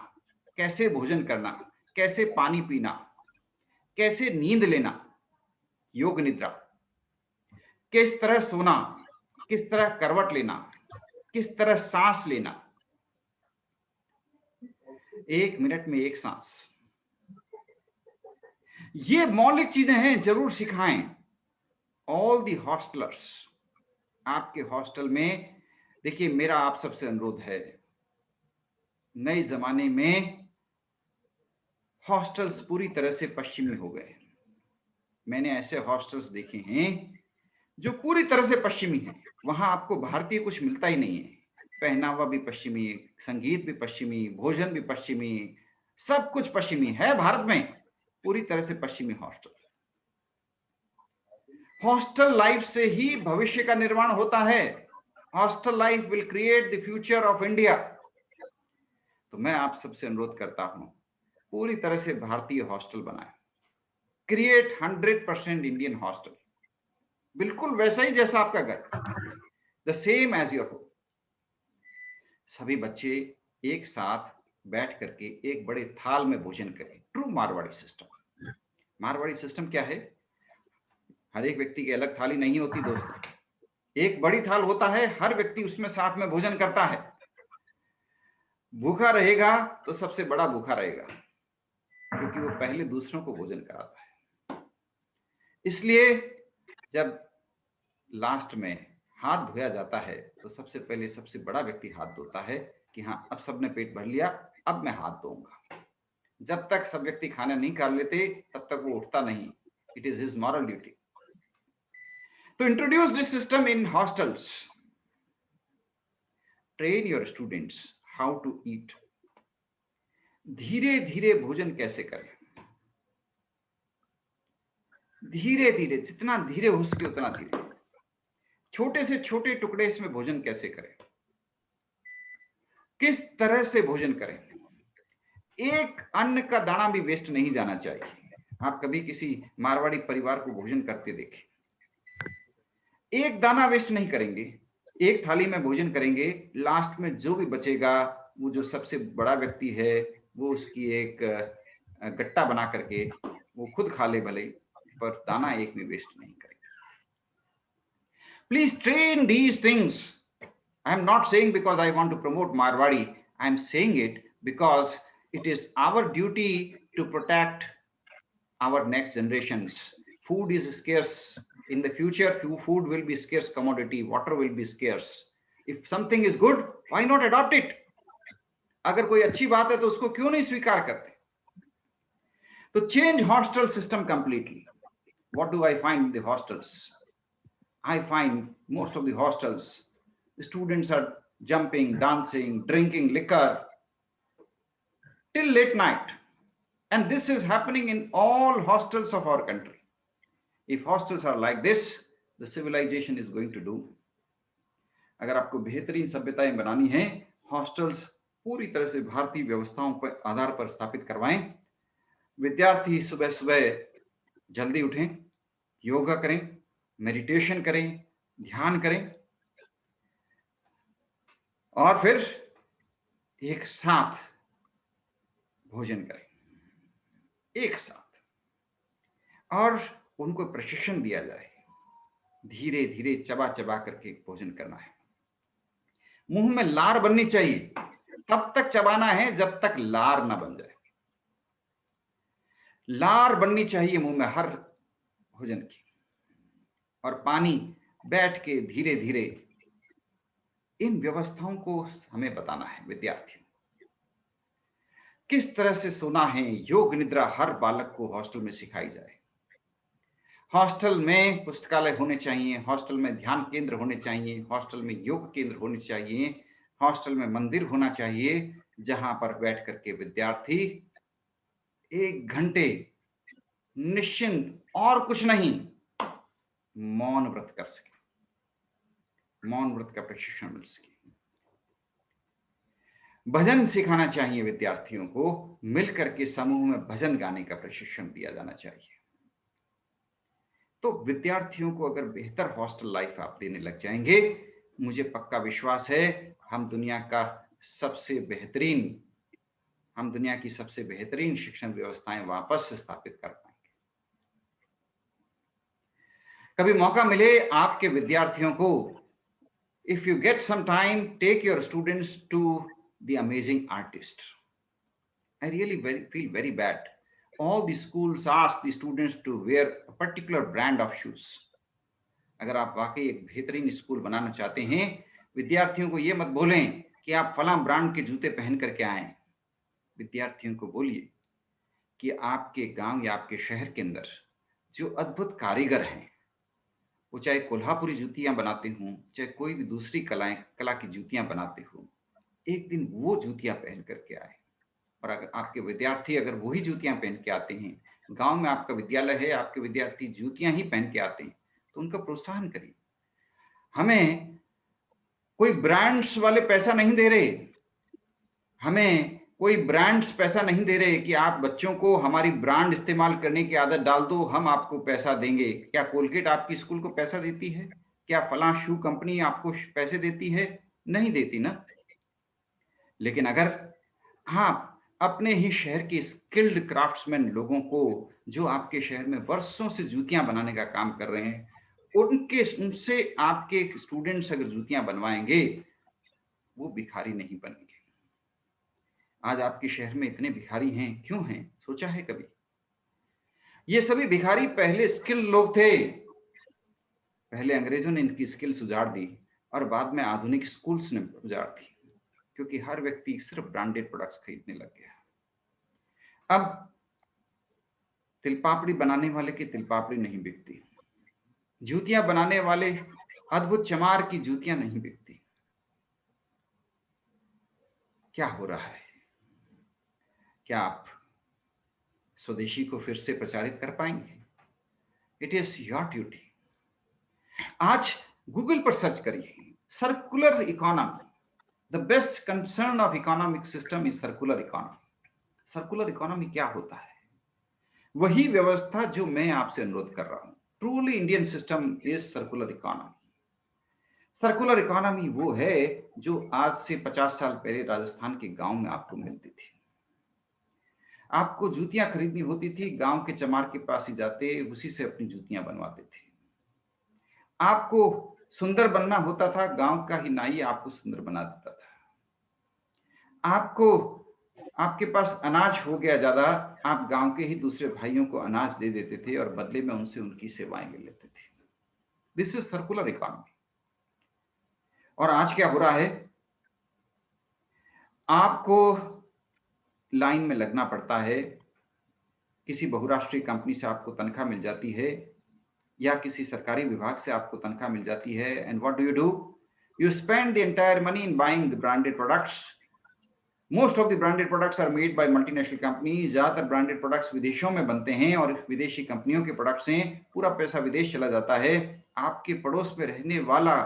कैसे भोजन करना, कैसे पानी पीना, कैसे नींद लेना, योग निद्रा, किस तरह सोना, किस तरह करवट लेना, किस तरह सांस लेना, 1 मिनट में 1 सांस। ये मौलिक चीजें हैं, जरूर सिखाएं। ऑल दी हॉस्टलर्स, आपके हॉस्टल में, देखिए मेरा आप सबसे अनुरोध है, नए जमाने में हॉस्टल्स पूरी तरह से पश्चिमी हो गए। मैंने ऐसे हॉस्टल्स देखे हैं जो पूरी तरह से पश्चिमी हैं। वहां आपको भारतीय कुछ मिलता ही नहीं है। पहनावा भी पश्चिमी, संगीत भी पश्चिमी, भोजन भी पश्चिमी, सब कुछ पश्चिमी है भारत में, पूरी तरह से पश्चिमी हॉस्टल। हॉस्टल लाइफ से ही भविष्य का निर्माण होता है। Hostel life will create the future of India. तो मैं आप सबसे अनुरोध करता हूं, पूरी तरह से भारतीय हॉस्टल बनाएं। क्रिएट 100% इंडियन हॉस्टल, बिल्कुल वैसा ही जैसा आपका घर, the same as your home. सभी बच्चे एक साथ बैठ करके एक बड़े थाल में भोजन करें। True Marwari system. Marwari system क्या है? हर एक व्यक्ति की अलग थाली नहीं होती दोस्तों, एक बड़ी थाल होता है, हर व्यक्ति उसमें साथ में भोजन करता है। भूखा रहेगा तो सबसे बड़ा भूखा रहेगा, क्योंकि वो पहले दूसरों को भोजन कराता है। इसलिए जब लास्ट में हाथ धोया जाता है तो सबसे पहले सबसे बड़ा व्यक्ति हाथ धोता है कि हाँ, अब सबने पेट भर लिया, अब मैं हाथ धोऊंगा। जब तक सब व्यक्ति खाना नहीं खा लेते तब तक वो उठता नहीं। It is his moral duty to introduce this system in hostels. Train your students how to eat. धीरे धीरे भोजन कैसे करें, धीरे धीरे, जितना धीरे हो सके उतना धीरे। छोटे से छोटे टुकड़े इसमें भोजन कैसे करें, किस तरह से भोजन करें। एक अन्न का दाना भी वेस्ट नहीं जाना चाहिए। आप कभी किसी मारवाड़ी परिवार को भोजन करते देखें, एक दाना वेस्ट नहीं करेंगे। एक थाली में भोजन करेंगे, लास्ट में जो भी बचेगा वो जो सबसे बड़ा व्यक्ति है वो उसकी एक गट्टा बना करके वो खुद खा ले भले, पर दाना एक भी वेस्ट नहीं करेंगे। Please train these things. I am not saying because I want to promote Marwari, I am saying it because it is our duty to protect our next generations. Food is scarce. In the future, food will be scarce commodity, water will be scarce. If something is good, why not adopt it? अगर कोई अच्छी बात है तो उसको क्यों नहीं स्वीकार करते? तो change hostel system completely. What do I find in the hostels? I find most of the hostels, the students are jumping, dancing, drinking liquor till late night. And this is happening in all hostels of our country. If hostels are like this, the civilization is going to do. अगर आपको बेहतरीन सभ्यताएं बनानी है, हॉस्टल्स पूरी तरह से भारतीय व्यवस्थाओं पर आधार पर स्थापित करवाएं। विद्यार्थी सुबह सुबह जल्दी उठें, योगा करें, मेडिटेशन करें, ध्यान करें, और फिर एक साथ भोजन करें, एक साथ, और उनको प्रशिक्षण दिया जाए। धीरे धीरे चबा चबा करके भोजन करना है। मुंह में लार बननी चाहिए, तब तक चबाना है जब तक लार ना बन जाए। लार बननी चाहिए मुंह में हर भोजन की। और पानी बैठ के धीरे धीरे, इन व्यवस्थाओं को हमें बताना है विद्यार्थियों। किस तरह से सोना है, योग निद्रा हर बालक को हॉस्टल में सिखाई जाए। हॉस्टल में पुस्तकालय होने चाहिए, हॉस्टल में ध्यान केंद्र होने चाहिए, हॉस्टल में योग केंद्र होने चाहिए, हॉस्टल में मंदिर होना चाहिए, जहां पर बैठ करके विद्यार्थी 1 घंटे निश्चिंत और कुछ नहीं मौन व्रत कर सके, मौन व्रत का प्रशिक्षण मिल सके। भजन सिखाना चाहिए मिलकर मिलकर के समूह में भजन गाने का प्रशिक्षण दिया जाना चाहिए। तो विद्यार्थियों को अगर बेहतर हॉस्टल लाइफ आप देने लग जाएंगे, मुझे पक्का विश्वास है हम दुनिया की सबसे बेहतरीन शिक्षण व्यवस्थाएं वापस स्थापित कर पाएंगे। कभी मौका मिले आपके विद्यार्थियों को, if you get some time, take your students to the amazing artist. I really feel very bad. All the schools ask the students to wear a particular brand of shoes. अगर आप वाकई एक बेहतरीन स्कूल बनाना चाहते हैं, विद्यार्थियों को यह मत बोलें कि आप फलां ब्रांड के जूते पहन करके आएं। विद्यार्थियों को बोलिए कि आपके गांव या आपके शहर के अंदर जो अद्भुत कारीगर हैं, वो चाहे कोल्हापुरी जूतियां बनाते हों, चाहे कोई भी दूसरी कला की जूतियां बनाते हों, एक दिन वो जूतियां पहन करके आए। और अगर आपके विद्यार्थी अगर वही जूतियां पहन के आते हैं, गांव में आपका विद्यालय है, आपके विद्यार्थी जूतियां ही पहन के आते हैं, तो उनका प्रोत्साहन करिए। हमें कोई ब्रांड्स वाले पैसा नहीं दे रहे, हमें कोई ब्रांड्स पैसा नहीं दे रहे कि आप बच्चों को हमारी ब्रांड इस्तेमाल करने की आदत डाल दो, हम आपको पैसा देंगे। क्या कोलगेट आपकी स्कूल को पैसा देती है? क्या फलां शू कंपनी आपको पैसे देती है? नहीं देती ना। लेकिन अगर आप अपने ही शहर के स्किल्ड क्राफ्ट्समैन लोगों को, जो आपके शहर में वर्षों से जूतियां बनाने का काम कर रहे हैं, उनसे आपके स्टूडेंट्स अगर जूतियां बनवाएंगे, वो भिखारी नहीं बनेंगे। आज आपके शहर में इतने भिखारी हैं, क्यों हैं? सोचा है कभी? ये सभी भिखारी पहले स्किल लोग थे। पहले अंग्रेजों ने इनकी स्किल्स उजाड़ दी और बाद में आधुनिक स्कूल्स ने उजाड़ दी, क्योंकि हर व्यक्ति सिर्फ ब्रांडेड प्रोडक्ट्स खरीदने लग गया। अब तिलपापड़ी बनाने वाले की तिलपापड़ी नहीं बिकती, जूतियां बनाने वाले अद्भुत चमार की जूतियां नहीं बिकती। क्या हो रहा है? क्या आप स्वदेशी को फिर से प्रचारित कर पाएंगे? It is your duty. आज गूगल पर सर्च करिए, circular economy, the best concern of economic system is circular economy. Circular economy क्या होता है? वही व्यवस्था जो मैं आपसे अनुरोध कर रहा हूं। Truly Indian system is circular economy. Circular economy वो है जो आज से 50 साल पहले राजस्थान के गांव में आपको मिलती थी। आपको जूतियां खरीदनी होती थी, गांव के चमार के पास ही जाते, उसी से अपनी जूतियां बनवाते थे। आपको सुंदर बनना होता था, गांव का ही नाई आपको सुंदर बना देता था। आपके पास अनाज हो गया ज्यादा, आप गांव के ही दूसरे भाइयों को अनाज दे देते थे और बदले में उनसे उनकी सेवाएं ले लेते थे। This is circular economy. और आज क्या हो रहा है? आपको लाइन में लगना पड़ता है, किसी बहुराष्ट्रीय कंपनी से आपको तनख्वाह मिल जाती है या किसी सरकारी विभाग से आपको तनख्वाह मिल जाती है, and what do? You spend the entire money in buying the branded products. Most of the branded products are made by multinational company. ज्यादातर ब्रांडेड प्रोडक्ट्स विदेशों में बनते हैं और विदेशी कंपनियों के प्रोडक्ट्स हैं, पूरा पैसा विदेश चला जाता है। आपके पड़ोस में रहने वाला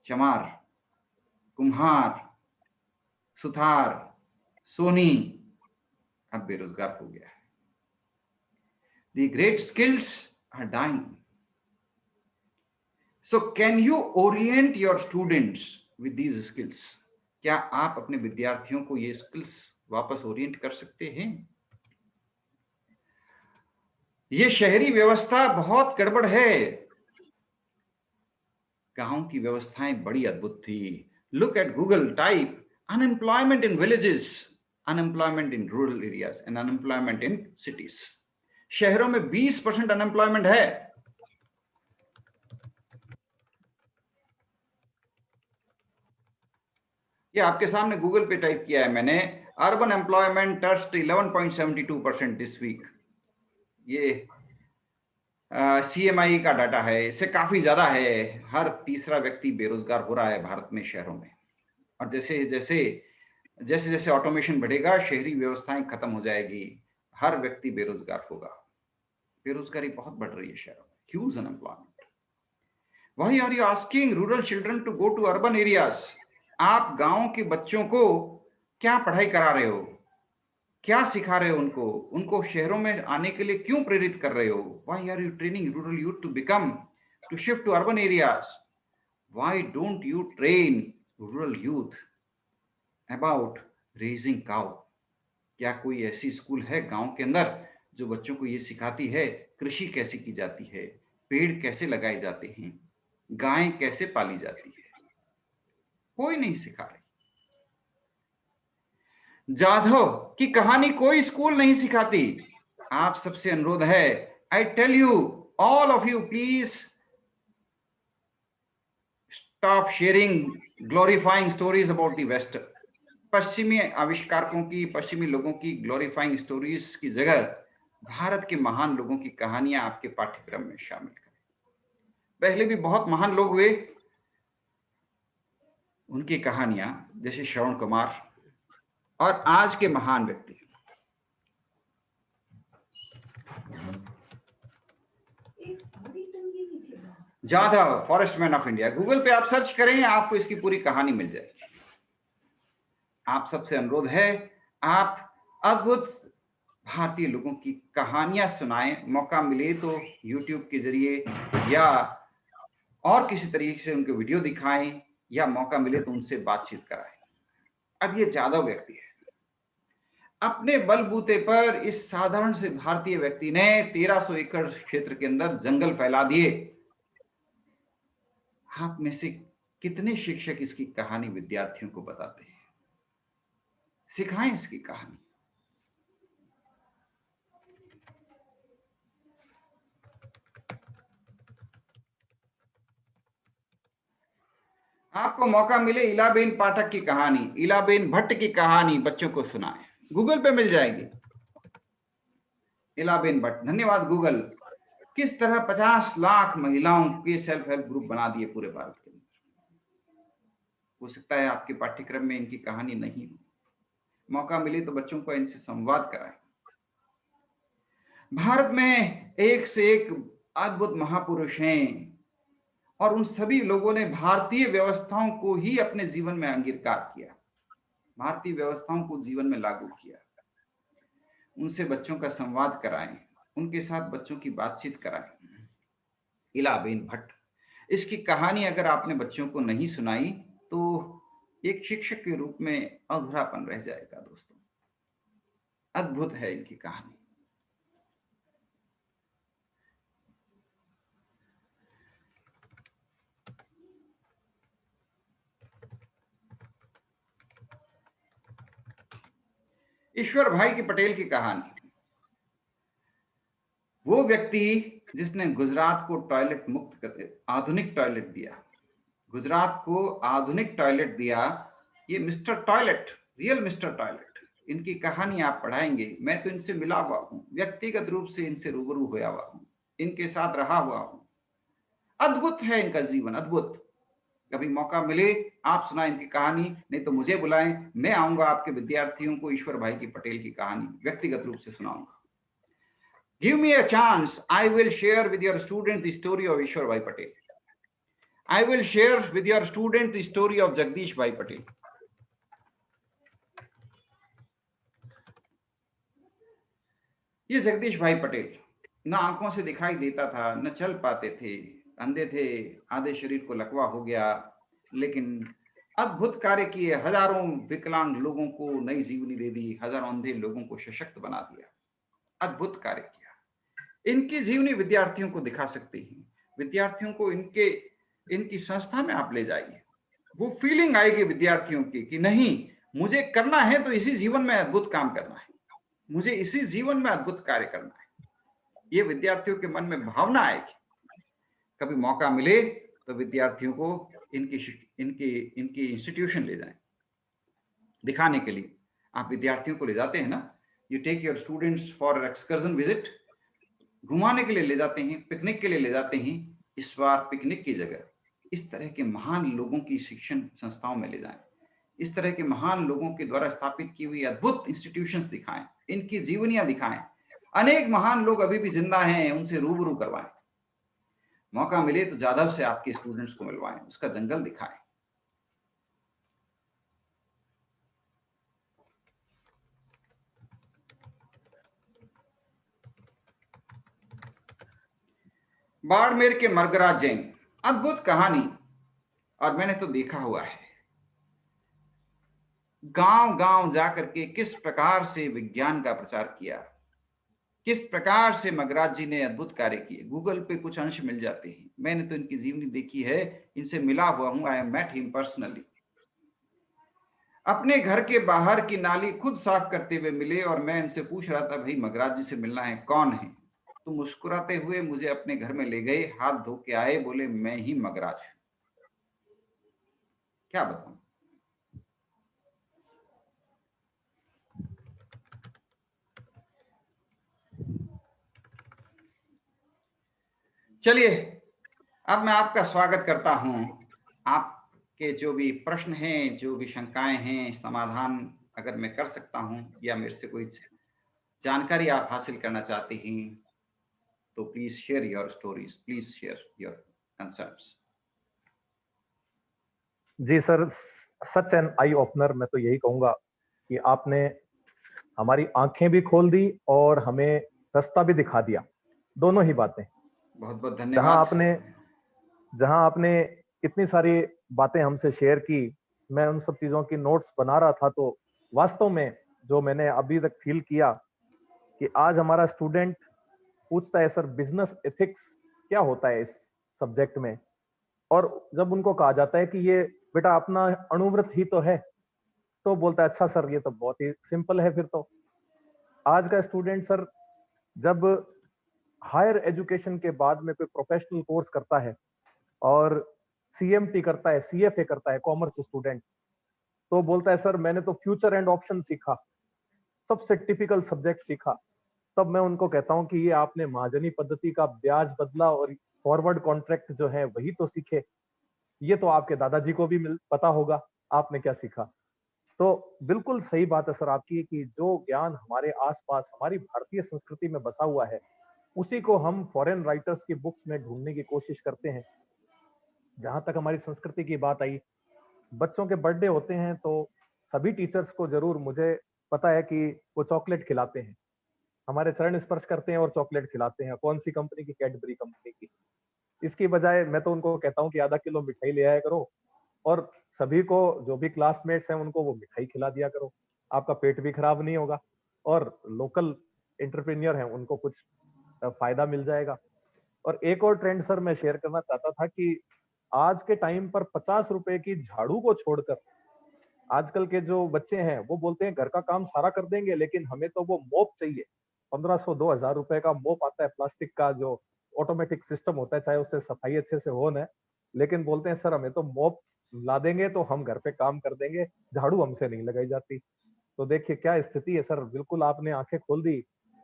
चमार, कुम्हार, सुथार, सोनी अब बेरोजगार हो गया है। The great skills are dying. So can you orient your students with these skills? क्या आप अपने विद्यार्थियों को ये स्किल्स वापस ओरिएंट कर सकते हैं? ये शहरी व्यवस्था बहुत गड़बड़ है, गांव की व्यवस्थाएं बड़ी अद्भुत थी। Look at Google, type unemployment in villages, unemployment in rural areas and unemployment in cities. शहरों में 20% अनएम्प्लॉयमेंट है। ये आपके सामने गूगल पे टाइप किया है मैंने, urban employment touched 11.72% this week. ये CMI का डाटा है, इससे काफी ज्यादा है। हर तीसरा व्यक्ति बेरोजगार हो रहा है भारत में, शहरों में। और जैसे जैसे ऑटोमेशन बढ़ेगा, शहरी व्यवस्थाएं खत्म हो जाएगी, हर व्यक्ति बेरोजगार होगा। बेरोजगारी बहुत बढ़ रही है शहरों में, huge unemployment. Why are you asking rural children to go to urban areas? आप गांव के बच्चों को क्या पढ़ाई करा रहे हो? क्या सिखा रहे हो उनको? उनको शहरों में आने के लिए क्यों प्रेरित कर रहे हो? Why are you training rural youth to shift to urban areas? Why don't you train rural youth about raising cow? क्या कोई ऐसी स्कूल है गांव के अंदर जो बच्चों को ये सिखाती है कृषि कैसे की जाती है, पेड़ कैसे लगाए जाते हैं, गायें कैसे पाली जाती है? कोई नहीं सिखा रही। जाधव की कहानी कोई स्कूल नहीं सिखाती। आप सबसे अनुरोध है, I tell you, all of you, please stop sharing glorifying stories about the west. पश्चिमी आविष्कारकों की, पश्चिमी लोगों की ग्लोरीफाइंग स्टोरीज की जगह भारत के महान लोगों की कहानियां आपके पाठ्यक्रम में शामिल करें। पहले भी बहुत महान लोग हुए, उनकी कहानियां, जैसे श्रवण कुमार, और आज के महान व्यक्ति Jadhav, forest man of India. Google पे आप सर्च करें, आपको इसकी पूरी कहानी मिल जाएगी। आप सबसे अनुरोध है, आप अद्भुत भारतीय लोगों की कहानियां सुनाएं। मौका मिले तो यूट्यूब के जरिए या और किसी तरीके से उनको वीडियो दिखाएं, या मौका मिले तो उनसे बातचीत कराएं। अब ये जाधव व्यक्ति है, अपने बलबूते पर इस साधारण से भारतीय व्यक्ति ने 1300 एकड़ क्षेत्र के अंदर जंगल फैला दिए। आप में से कितने शिक्षक इसकी कहानी विद्यार्थियों को बताते हैं? सिखाएं इसकी कहानी। आपको मौका मिले, इलाबेन पाठक की कहानी, इलाबेन भट्ट की कहानी बच्चों को सुनाएं। गूगल पे मिल जाएगी, इलाबेन भट्ट। धन्यवाद गूगल। किस तरह 50 लाख महिलाओं के सेल्फ हेल्प ग्रुप बना दिए पूरे भारत के अंदर। हो सकता है आपके पाठ्यक्रम में इनकी कहानी नहीं हो, मौका मिले तो बच्चों को इनसे संवाद कराएं। भारत में एक से एक अद्भुत महापुरुष हैं, और उन सभी लोगों ने भारतीय व्यवस्थाओं को ही अपने जीवन में अंगीकार किया, भारतीय व्यवस्थाओं को जीवन में लागू किया। उनसे बच्चों का संवाद कराएं, उनके साथ बच्चों की बातचीत कराएं। इलाबेन भट्ट, इसकी कहानी अगर आपने बच्चों को नहीं सुनाई तो एक शिक्षक के रूप में अधूरापन रह जाएगा। दोस्तों, अद्भुत है इनकी कहानी। ईश्वर भाई की पटेल की कहानी, वो व्यक्ति जिसने गुजरात को टॉयलेट मुक्त कर आधुनिक टॉयलेट दिया, गुजरात को आधुनिक टॉयलेट दिया। ये mister toilet, real mister toilet, इनकी कहानी आप पढ़ाएंगे। मैं तो इनसे मिला हुआ हूं, व्यक्तिगत रूप से इनसे रूबरू होया हुआ हूं, इनके साथ रहा हुआ हूं। अद्भुत है इनका जीवन, अद्भुत। कभी मौका मिले आप सुनाएं इनकी कहानी, नहीं तो मुझे बुलाएं, मैं आऊंगा आपके विद्यार्थियों को ईश्वर भाई की पटेल की कहानी व्यक्तिगत रूप से सुनाऊंगा। Give me a chance, I will share with your student the story of Ishwar Bhai Patel. I will share with your student the story of Jagdish Bhai Patel. ये जगदीश भाई पटेल ना आंखों से दिखाई देता था, न चल पाते थे, अंधे थे, आधे शरीर को लकवा हो गया, लेकिन अद्भुत कार्य किए। हजारों विकलांग लोगों को नई जीवनी दे दी, हजारों अंधे लोगों को सशक्त बना दिया, अद्भुत कार्य किया। इनकी जीवनी विद्यार्थियों को दिखा सकते हैं। विद्यार्थियों को इनकी संस्था में आप ले जाइए, वो फीलिंग आएगी विद्यार्थियों की कि नहीं, मुझे करना है तो इसी जीवन में अद्भुत काम करना है, मुझे इसी जीवन में अद्भुत कार्य करना है। ये विद्यार्थियों के मन में भावना आएगी। कभी मौका मिले तो विद्यार्थियों को इनकी इंस्टीट्यूशन ले जाएं दिखाने के लिए। आप विद्यार्थियों को ले जाते हैं ना, you take your students for excursion visit, घुमाने के लिए ले जाते हैं, पिकनिक के लिए ले जाते हैं। इस बार पिकनिक की जगह इस तरह के महान लोगों की शिक्षण संस्थाओं में ले जाएं, इस तरह के महान लोगों के द्वारा स्थापित की हुई अद्भुत इंस्टीट्यूशंस दिखाएं, इनकी जीवनियां दिखाएं। अनेक महान लोग अभी भी जिंदा हैं, उनसे रूबरू करवाएं। मौका मिले तो जाधव से आपके स्टूडेंट्स को मिलवाएं, उसका जंगल दिखाएं। बाड़मेर के मरगराज जैन, अद्भुत कहानी। और मैंने तो देखा हुआ है गांव गांव जाकर के किस प्रकार से विज्ञान का प्रचार किया, किस प्रकार से मगराज जी ने अद्भुत कार्य किए। गूगल पे कुछ अंश मिल जाते हैं, मैंने तो इनकी जीवनी देखी है, इनसे मिला हुआ हूं, आई मेट हिम पर्सनली। अपने घर के बाहर की नाली खुद साफ करते हुए मिले और मैं इनसे पूछ रहा था भाई मगराज जी से मिलना है, कौन है? तो मुस्कुराते हुए मुझे अपने घर में ले गए, हाथ धो के आए, बोले मैं ही मगराज हूं। क्या बताऊं। चलिए अब मैं आपका स्वागत करता हूं। आपके जो भी प्रश्न हैं, जो भी शंकाएं हैं, समाधान अगर मैं कर सकता हूं या मेरे से कोई जानकारी आप हासिल करना चाहते हैं तो please share your stories, please share your concerns. जी sir, such an eye opener. मैं तो यही कहूंगा कि आपने हमारी आंखें भी खोल दी और हमें रास्ता भी दिखा दिया, दोनों ही बातें। बहुत बहुत जहां धन्यवाद। आपने जहां आपने इतनी सारी बातें हमसे शेयर की, मैं उन सब चीजों की नोट्स बना रहा था, तो वास्तव में जो मैंने अभी तक फील किया कि आज हमारा स्टूडेंट पूछता है सर बिजनेस एथिक्स क्या होता है इस सब्जेक्ट में, और जब उनको कहा जाता है कि ये बेटा अपना अणुव्रत ही तो है, तो बोलता है अच्छा सर ये तो बहुत ही सिंपल है। फिर तो आज का स्टूडेंट सर जब हायर एजुकेशन के बाद में कोई प्रोफेशनल कोर्स करता है और सीएमटी करता है, सीएफए करता है, कॉमर्स स्टूडेंट, तो बोलता है सर मैंने तो फ्यूचर एंड ऑप्शन सीखा, सबसे टिपिकल सब्जेक्ट सीखा। तब मैं उनको कहता हूं कि ये आपने महाजनी पद्धति का ब्याज बदला और फॉरवर्ड कॉन्ट्रैक्ट जो है वही तो सीखे। ये तो आपके दादाजी को भी पता होगा, आपने क्या सीखा। तो बिल्कुल सही बात है सर आपकी कि जो ज्ञान हमारे आसपास हमारी भारतीय संस्कृति में बसा हुआ है, उसी को हम फॉरेन राइटर्स की बुक्स में ढूंढने की कोशिश करते हैं। जहां तक हमारी संस्कृति की बात आई, बच्चों के बर्थडे होते हैं तो सभी टीचर्स को जरूर, मुझे पता है कि वो चॉकलेट खिलाते हैं, हमारे चरण स्पर्श करते हैं और चॉकलेट खिलाते हैं। कौन सी कंपनी की? कैडबरी कंपनी की। इसकी बजाय मैं तो उनको कहता हूँ कि आधा किलो मिठाई ले आया करो और सभी को, जो भी क्लासमेट्स हैं उनको वो मिठाई खिला दिया करो, आपका पेट भी खराब नहीं होगा और लोकल एंटरप्रेन्योर हैं उनको कुछ फायदा मिल जाएगा। और एक और ट्रेंड सर मैं शेयर करना चाहता था कि आज के टाइम पर 50 रुपए की झाड़ू को छोड़कर आजकल के जो बच्चे हैं वो बोलते हैं घर का काम सारा कर देंगे लेकिन हमें तो वो मोप चाहिए। 1500-2000 रुपए का मोप आता है प्लास्टिक का, जो ऑटोमेटिक सिस्टम होता है, चाहे उससे सफाई अच्छे से हो ना, लेकिन बोलते हैं सर हमें तो मोप ला देंगे तो हम घर पे काम कर देंगे, झाड़ू हमसे नहीं लगाई जाती। तो देखिए क्या स्थिति है सर, बिल्कुल आपने आंखें खोल दी।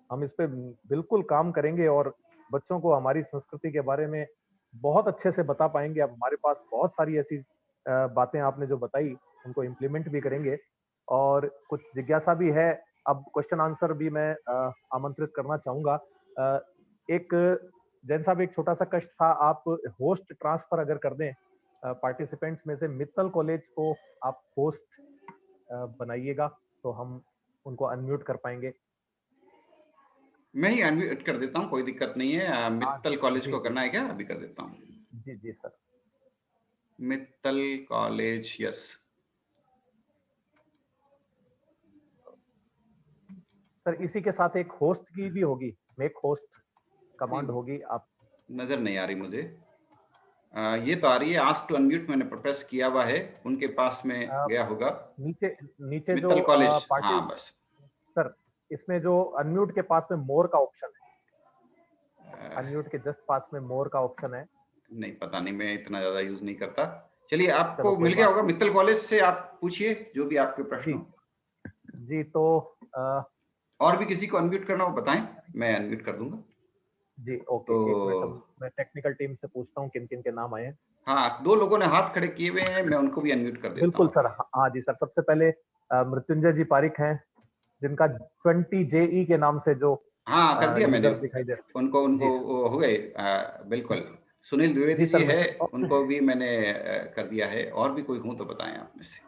हम इस पे बिल्कुल काम करेंगे और बच्चों को हमारी संस्कृति के बारे में बहुत अच्छे से बता पाएंगे। अब हमारे पास बहुत सारी ऐसी बातें आपने जो बताई, उनको इम्प्लीमेंट भी करेंगे और कुछ जिज्ञासा भी है। अब क्वेश्चन आंसर भी मैं आमंत्रित करना चाहूंगा। एक जैन साहब, एक छोटा सा कष्ट था, आप होस्ट ट्रांसफर अगर कर दें पार्टिसिपेंट्स में से मित्तल कॉलेज को आप होस्ट बनाइएगा तो हम उनको अनम्यूट कर पाएंगे। मैं ही अनम्यूट कर देता हूँ, कोई दिक्कत नहीं है। हाँ मित्तल कॉलेज जी को जी करना है क्या? अभी कर देता हूँ। जी जी sir. Mittal college, yes. Sir इसी के साथ एक होस्ट की भी होगी, मेक होस्ट कमांड होगी। आप नजर नहीं आ रही मुझे। ये तो आ रही है, आस्क टू अनम्यूट, मैंने प्रोसेस किया हुआ है, उनके पास में गया होगा। नीचे नीचे जो मित्तल कॉलेज, पार्टी, हाँ बस। सर इसमें जो अनम्यूट के पास में मोर का ऑप्शन है, अनम्यूट के जस्ट पास में मोर का ऑप्शन है। नहीं, पता नहीं, मैं इतना ज्यादा यूज नहीं करता। चलिए, चलो आपको कोई मिल गया बात होगा नहीं। मित्तल कॉलेज से, आप पूछिए जो भी आपके प्रश्न जी हो। जी, तो और भी किसी को अनम्यूट करना हो बताएं, मैं अनम्यूट कर दूंगा। जी ओके, तो एक मिनट, मैं टेक्निकल टीम से पूछता हूँ किन किन के नाम आए हैं। हाँ, 2 लोगों ने हाथ खड़े किए हुए हैं, मैं उनको भी अनम्यूट कर देता बिल्कुल हूँ सर, अभी। हाँ जी सर। सबसे पहले मृत्युंजय जी पारिक हैं, जिनका 20JE के नाम से जो हाँ, कर दिया मैंने। यूजर दिखाई दे रहे उनको हैं। जी उनको सर। वो हो गए, बिल्कुल। सुनील द्विवेदी जी जी सर मैं है, उनको भी मैंने कर दिया है। और भी कोई हो तो बताएं आप में से।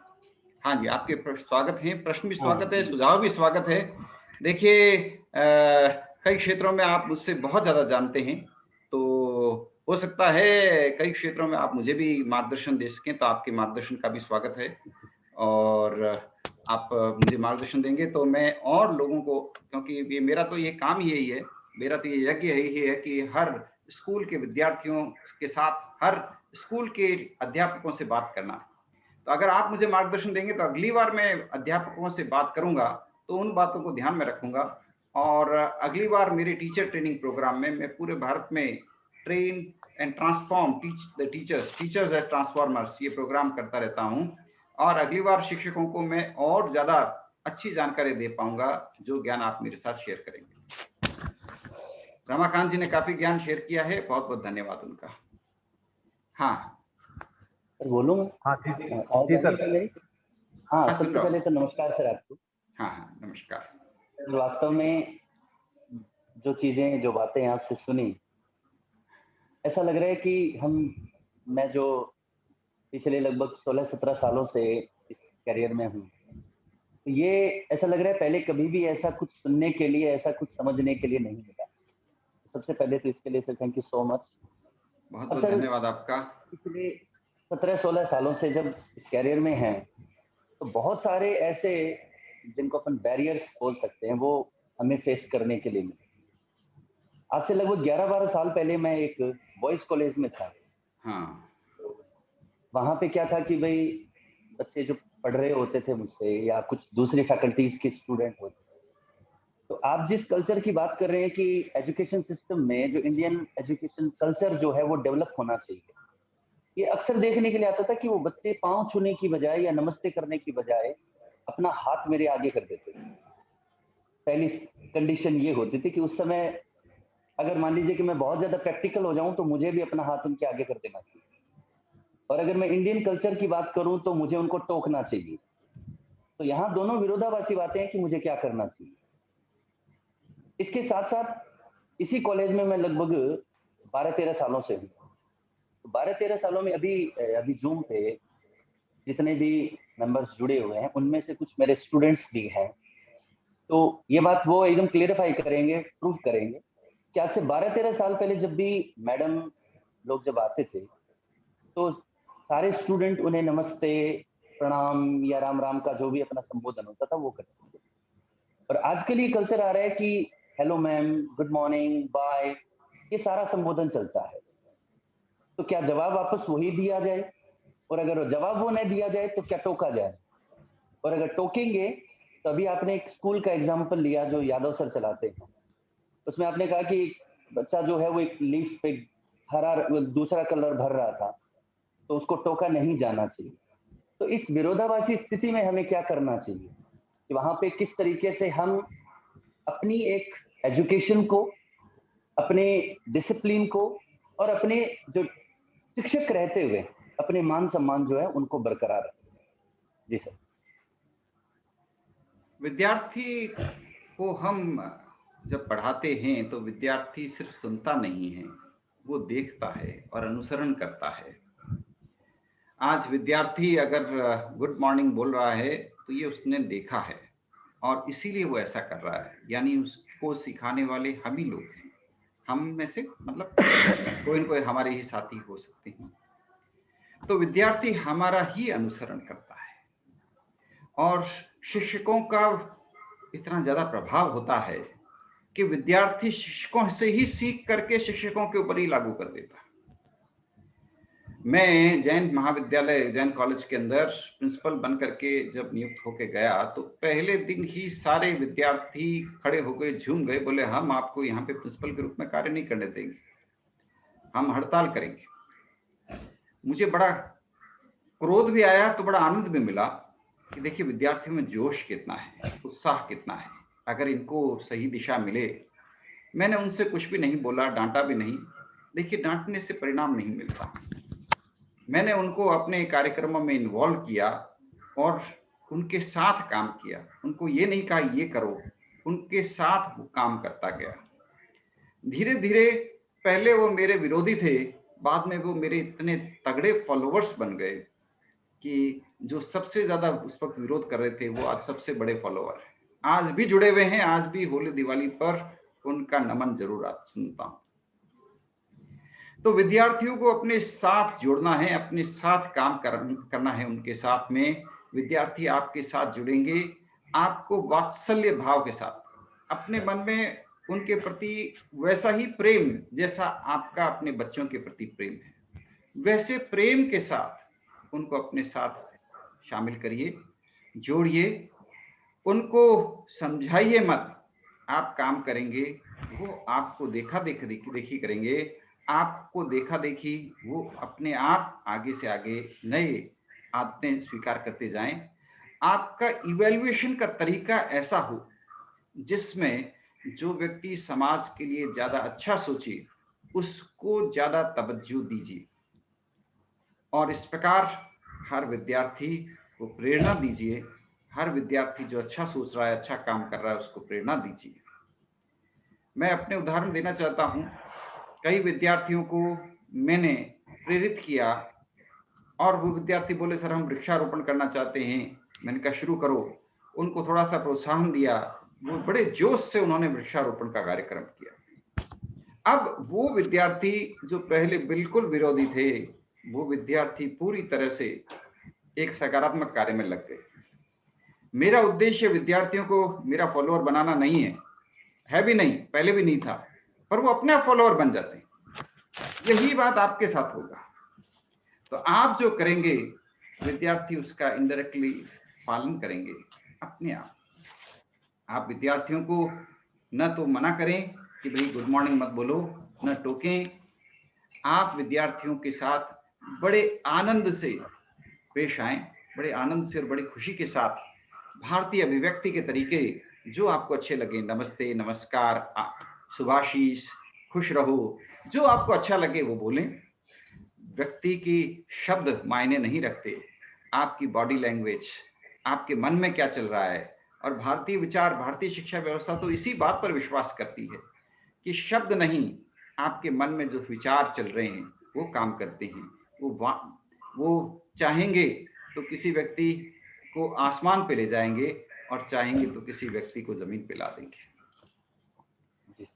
हाँ जी, आपके स्वागत है, प्रश्न भी स्वागत है, सुझाव भी स्वागत है। देखिए, कई क्षेत्रों में आप मुझसे बहुत ज़्यादा जानते हैं, तो हो सकता है कई क्षेत्रों में आप मुझे भी मार्गदर्शन दे सकें, तो आपके मार्गदर्शन का भी स्वागत है। और आप मुझे मार्गदर्शन देंगे तो मैं और लोगों को, क्योंकि ये मेरा तो ये काम ही यही है, मेरा तो ये यज्ञ यही है कि हर स्कूल के विद्यार्थियों के साथ, हर स्कूल के अध्यापकों से बात करना। तो अगर आप मुझे मार्गदर्शन देंगे तो अगली बार मैं अध्यापकों से बात करूंगा तो उन बातों को ध्यान में रखूंगा, और अगली बार मेरे टीचर ट्रेनिंग प्रोग्राम में मैं पूरे भारत में train and transform teach the teachers as transformers ये प्रोग्राम करता रहता हूं, और अगली बार शिक्षकों को मैं और ज्यादा अच्छी जानकारी दे पाऊंगा जो ज्ञान आप मेरे साथ शेयर करेंगे। रमाकांत जी ने काफी ज्ञान शेयर किया है, बहुत बहुत धन्यवाद उनका। हाँ सर बोलूँ मैं? हाँ जी सर। हाँ, सुन सबसे रहा हूँ। पहले तो नमस्कार सर आपको। हाँ हाँ नमस्कार। वास्तव में जो चीजें, जो बातें आपसे सुनी, ऐसा लग रहा है कि मैं जो पिछले लगभग 16-17 सालों से इस करियर में हूँ, तो ये ऐसा लग रहा है पहले कभी भी ऐसा कुछ सुनने के लिए, ऐसा कुछ समझने के लिए नहीं मिला। सबसे पहले तो इसके लिए sir thank you so much. बहुत और बहुत सर धन्यवाद आपका। पिछले 17-16 सालों से जब इस करियर में हैं, तो बहुत सारे ऐसे जिनको अपन बैरियर्स बोल सकते हैं, वो हमें फेस करने के लिए मिले। आज से लगभग 11-12 साल पहले मैं एक बॉयज कॉलेज में था। हाँ वहाँ पे क्या था कि भई बच्चे जो पढ़ रहे होते थे मुझसे या कुछ दूसरी फैकल्टीज के स्टूडेंट होते थे। तो आप जिस कल्चर की बात कर रहे हैं कि एजुकेशन सिस्टम में जो इंडियन एजुकेशन कल्चर जो है वो डेवलप होना चाहिए। ये अक्सर देखने के लिए आता था कि वो बच्चे पाँव छूने की बजाय या नमस्ते करने की बजाय अपना हाथ मेरे आगे कर देते थे। पहली कंडीशन ये होती थी कि उस समय अगर मान लीजिए कि मैं बहुत ज्यादा प्रैक्टिकल हो जाऊं तो मुझे भी अपना हाथ उनके आगे कर देना चाहिए, और अगर मैं इंडियन कल्चर की बात करूं तो मुझे उनको टोकना चाहिए। तो यहाँ दोनों विरोधाभासी बातें हैं कि मुझे क्या करना चाहिए। इसके साथ साथ इसी कॉलेज में मैं लगभग 12-13 सालों से हूँ। तो 12-13 सालों में अभी जूम पे जितने भी मेंबर्स जुड़े हुए हैं उनमें से कुछ मेरे स्टूडेंट्स भी हैं। तो ये बात वो एकदम क्लियरिफाई करेंगे, प्रूव करेंगे कि आज से 12-13 साल पहले जब भी मैडम लोग जब आते थे तो सारे स्टूडेंट उन्हें नमस्ते, प्रणाम या राम राम का जो भी अपना संबोधन होता था वो करते थे। और आजकल ये कल्चर आ रहा है कि hello ma'am, good morning, bye, ये सारा संबोधन चलता है। तो क्या जवाब वापस वही दिया जाए, और अगर जवाब वो नहीं दिया जाए तो क्या टोका जाए, और अगर टोकेंगे तो अभी आपने एक स्कूल का एग्जाम्पल लिया जो यादव सर चलाते हैं। उसमें आपने कहा कि बच्चा जो है वो एक लीफ पे हरा दूसरा कलर भर रहा था तो उसको टोका नहीं जाना चाहिए। तो इस विरोधाभासी स्थिति में हमें क्या करना चाहिए कि वहां पे किस तरीके से हम अपनी एक एजुकेशन को, अपने डिसिप्लिन को और अपने जो शिक्षक रहते हुए अपने मान सम्मान जो है उनको बरकरार रखें। जी सर। विद्यार्थी को हम जब पढ़ाते हैं तो विद्यार्थी सिर्फ सुनता नहीं है, वो देखता है और अनुसरण करता है। आज विद्यार्थी अगर गुड मॉर्निंग बोल रहा है तो ये उसने देखा है और इसीलिए वो ऐसा कर रहा है, यानी उसको सिखाने वाले हम ही लोग हैं। हम में से मतलब कोई न कोई हमारे ही साथी हो सकते हैं। तो विद्यार्थी हमारा ही अनुसरण करता है और शिक्षकों का इतना ज्यादा प्रभाव होता है कि विद्यार्थी शिक्षकों से ही सीख करके शिक्षकों के ऊपर ही लागू कर देता है। मैं जैन महाविद्यालय, जैन कॉलेज के अंदर प्रिंसिपल बन करके जब नियुक्त होके गया तो पहले दिन ही सारे विद्यार्थी खड़े हो गए, झूम गए, बोले हम आपको यहाँ पे प्रिंसिपल के रूप में कार्य नहीं करने देंगे, हम हड़ताल करेंगे। मुझे बड़ा क्रोध भी आया तो बड़ा आनंद भी मिला कि देखिए विद्यार्थियों में जोश कितना है, उत्साह कितना है, अगर इनको सही दिशा मिले। मैंने उनसे कुछ भी नहीं बोला, डांटा भी नहीं। देखिए डांटने से परिणाम नहीं मिलता। मैंने उनको अपने कार्यक्रमों में इन्वॉल्व किया और उनके साथ काम किया। उनको ये नहीं कहा ये करो, उनके साथ काम करता गया। धीरे धीरे पहले वो मेरे विरोधी थे, बाद में वो मेरे इतने तगड़े फॉलोवर्स बन गए कि जो सबसे ज्यादा उस वक्त विरोध कर रहे थे वो आज सबसे बड़े फॉलोवर हैं। आज भी जुड़े हुए हैं, आज भी होली दिवाली पर उनका नमन जरूर आज सुनता हूं। तो विद्यार्थियों को अपने साथ जोड़ना है, अपने साथ काम करना है उनके साथ में। विद्यार्थी आपके साथ जुड़ेंगे आपको वात्सल्य भाव के साथ, अपने मन में उनके प्रति वैसा ही प्रेम जैसा आपका अपने बच्चों के प्रति प्रेम है, वैसे प्रेम के साथ उनको अपने साथ शामिल करिए, जोड़िए, उनको समझाइए मत। आप काम करेंगे, वो आपको देखी करेंगे, आपको देखा देखी वो अपने आप आगे से आगे नए आदतें स्वीकार करते जाएं। आपका इवैल्यूएशन का तरीका ऐसा हो जिसमें जो व्यक्ति समाज के लिए ज्यादा अच्छा सोचे उसको ज्यादा तवज्जो दीजिए, और इस प्रकार हर विद्यार्थी को प्रेरणा दीजिए। हर विद्यार्थी जो अच्छा सोच रहा है, अच्छा काम कर रहा है, उसको प्रेरणा दीजिए। मैं अपने उदाहरण देना चाहता हूं। कई विद्यार्थियों को मैंने प्रेरित किया और वो विद्यार्थी बोले सर हम वृक्षारोपण करना चाहते हैं। मैंने कहा शुरू करो, उनको थोड़ा सा प्रोत्साहन दिया, वो बड़े जोश से उन्होंने वृक्षारोपण का कार्यक्रम किया। अब वो विद्यार्थी जो पहले बिल्कुल विरोधी थे, वो विद्यार्थी पूरी तरह से एक सकारात्मक कार्य में लग गए। मेरा उद्देश्य विद्यार्थियों को मेरा फॉलोअर बनाना नहीं है भी नहीं, पहले भी नहीं था, पर वो अपने आप फॉलोअर बन जाते हैं। यही बात आपके साथ होगा। तो आप जो करेंगे विद्यार्थी उसका इनडायरेक्टली पालन करेंगे अपने आप। आप विद्यार्थियों को न तो मना करें कि भाई गुड मॉर्निंग मत बोलो, न टोकें। आप विद्यार्थियों के साथ बड़े आनंद से पेश आएं, बड़े आनंद से और बड़ी खुशी के साथ भारतीय अभिव्यक्ति के तरीके जो आपको अच्छे लगे, नमस्ते, नमस्कार, शुभाशीष, खुश रहो, जो आपको अच्छा लगे वो बोलें। व्यक्ति की शब्द मायने नहीं रखते, आपकी बॉडी लैंग्वेज, आपके मन में क्या चल रहा है। और भारतीय विचार, भारतीय शिक्षा व्यवस्था तो इसी बात पर विश्वास करती है कि शब्द नहीं, आपके मन में जो विचार चल रहे हैं वो काम करते हैं। वो चाहेंगे तो किसी व्यक्ति को आसमान पे ले जाएंगे और चाहेंगे तो किसी व्यक्ति को जमीन पे ला देंगे।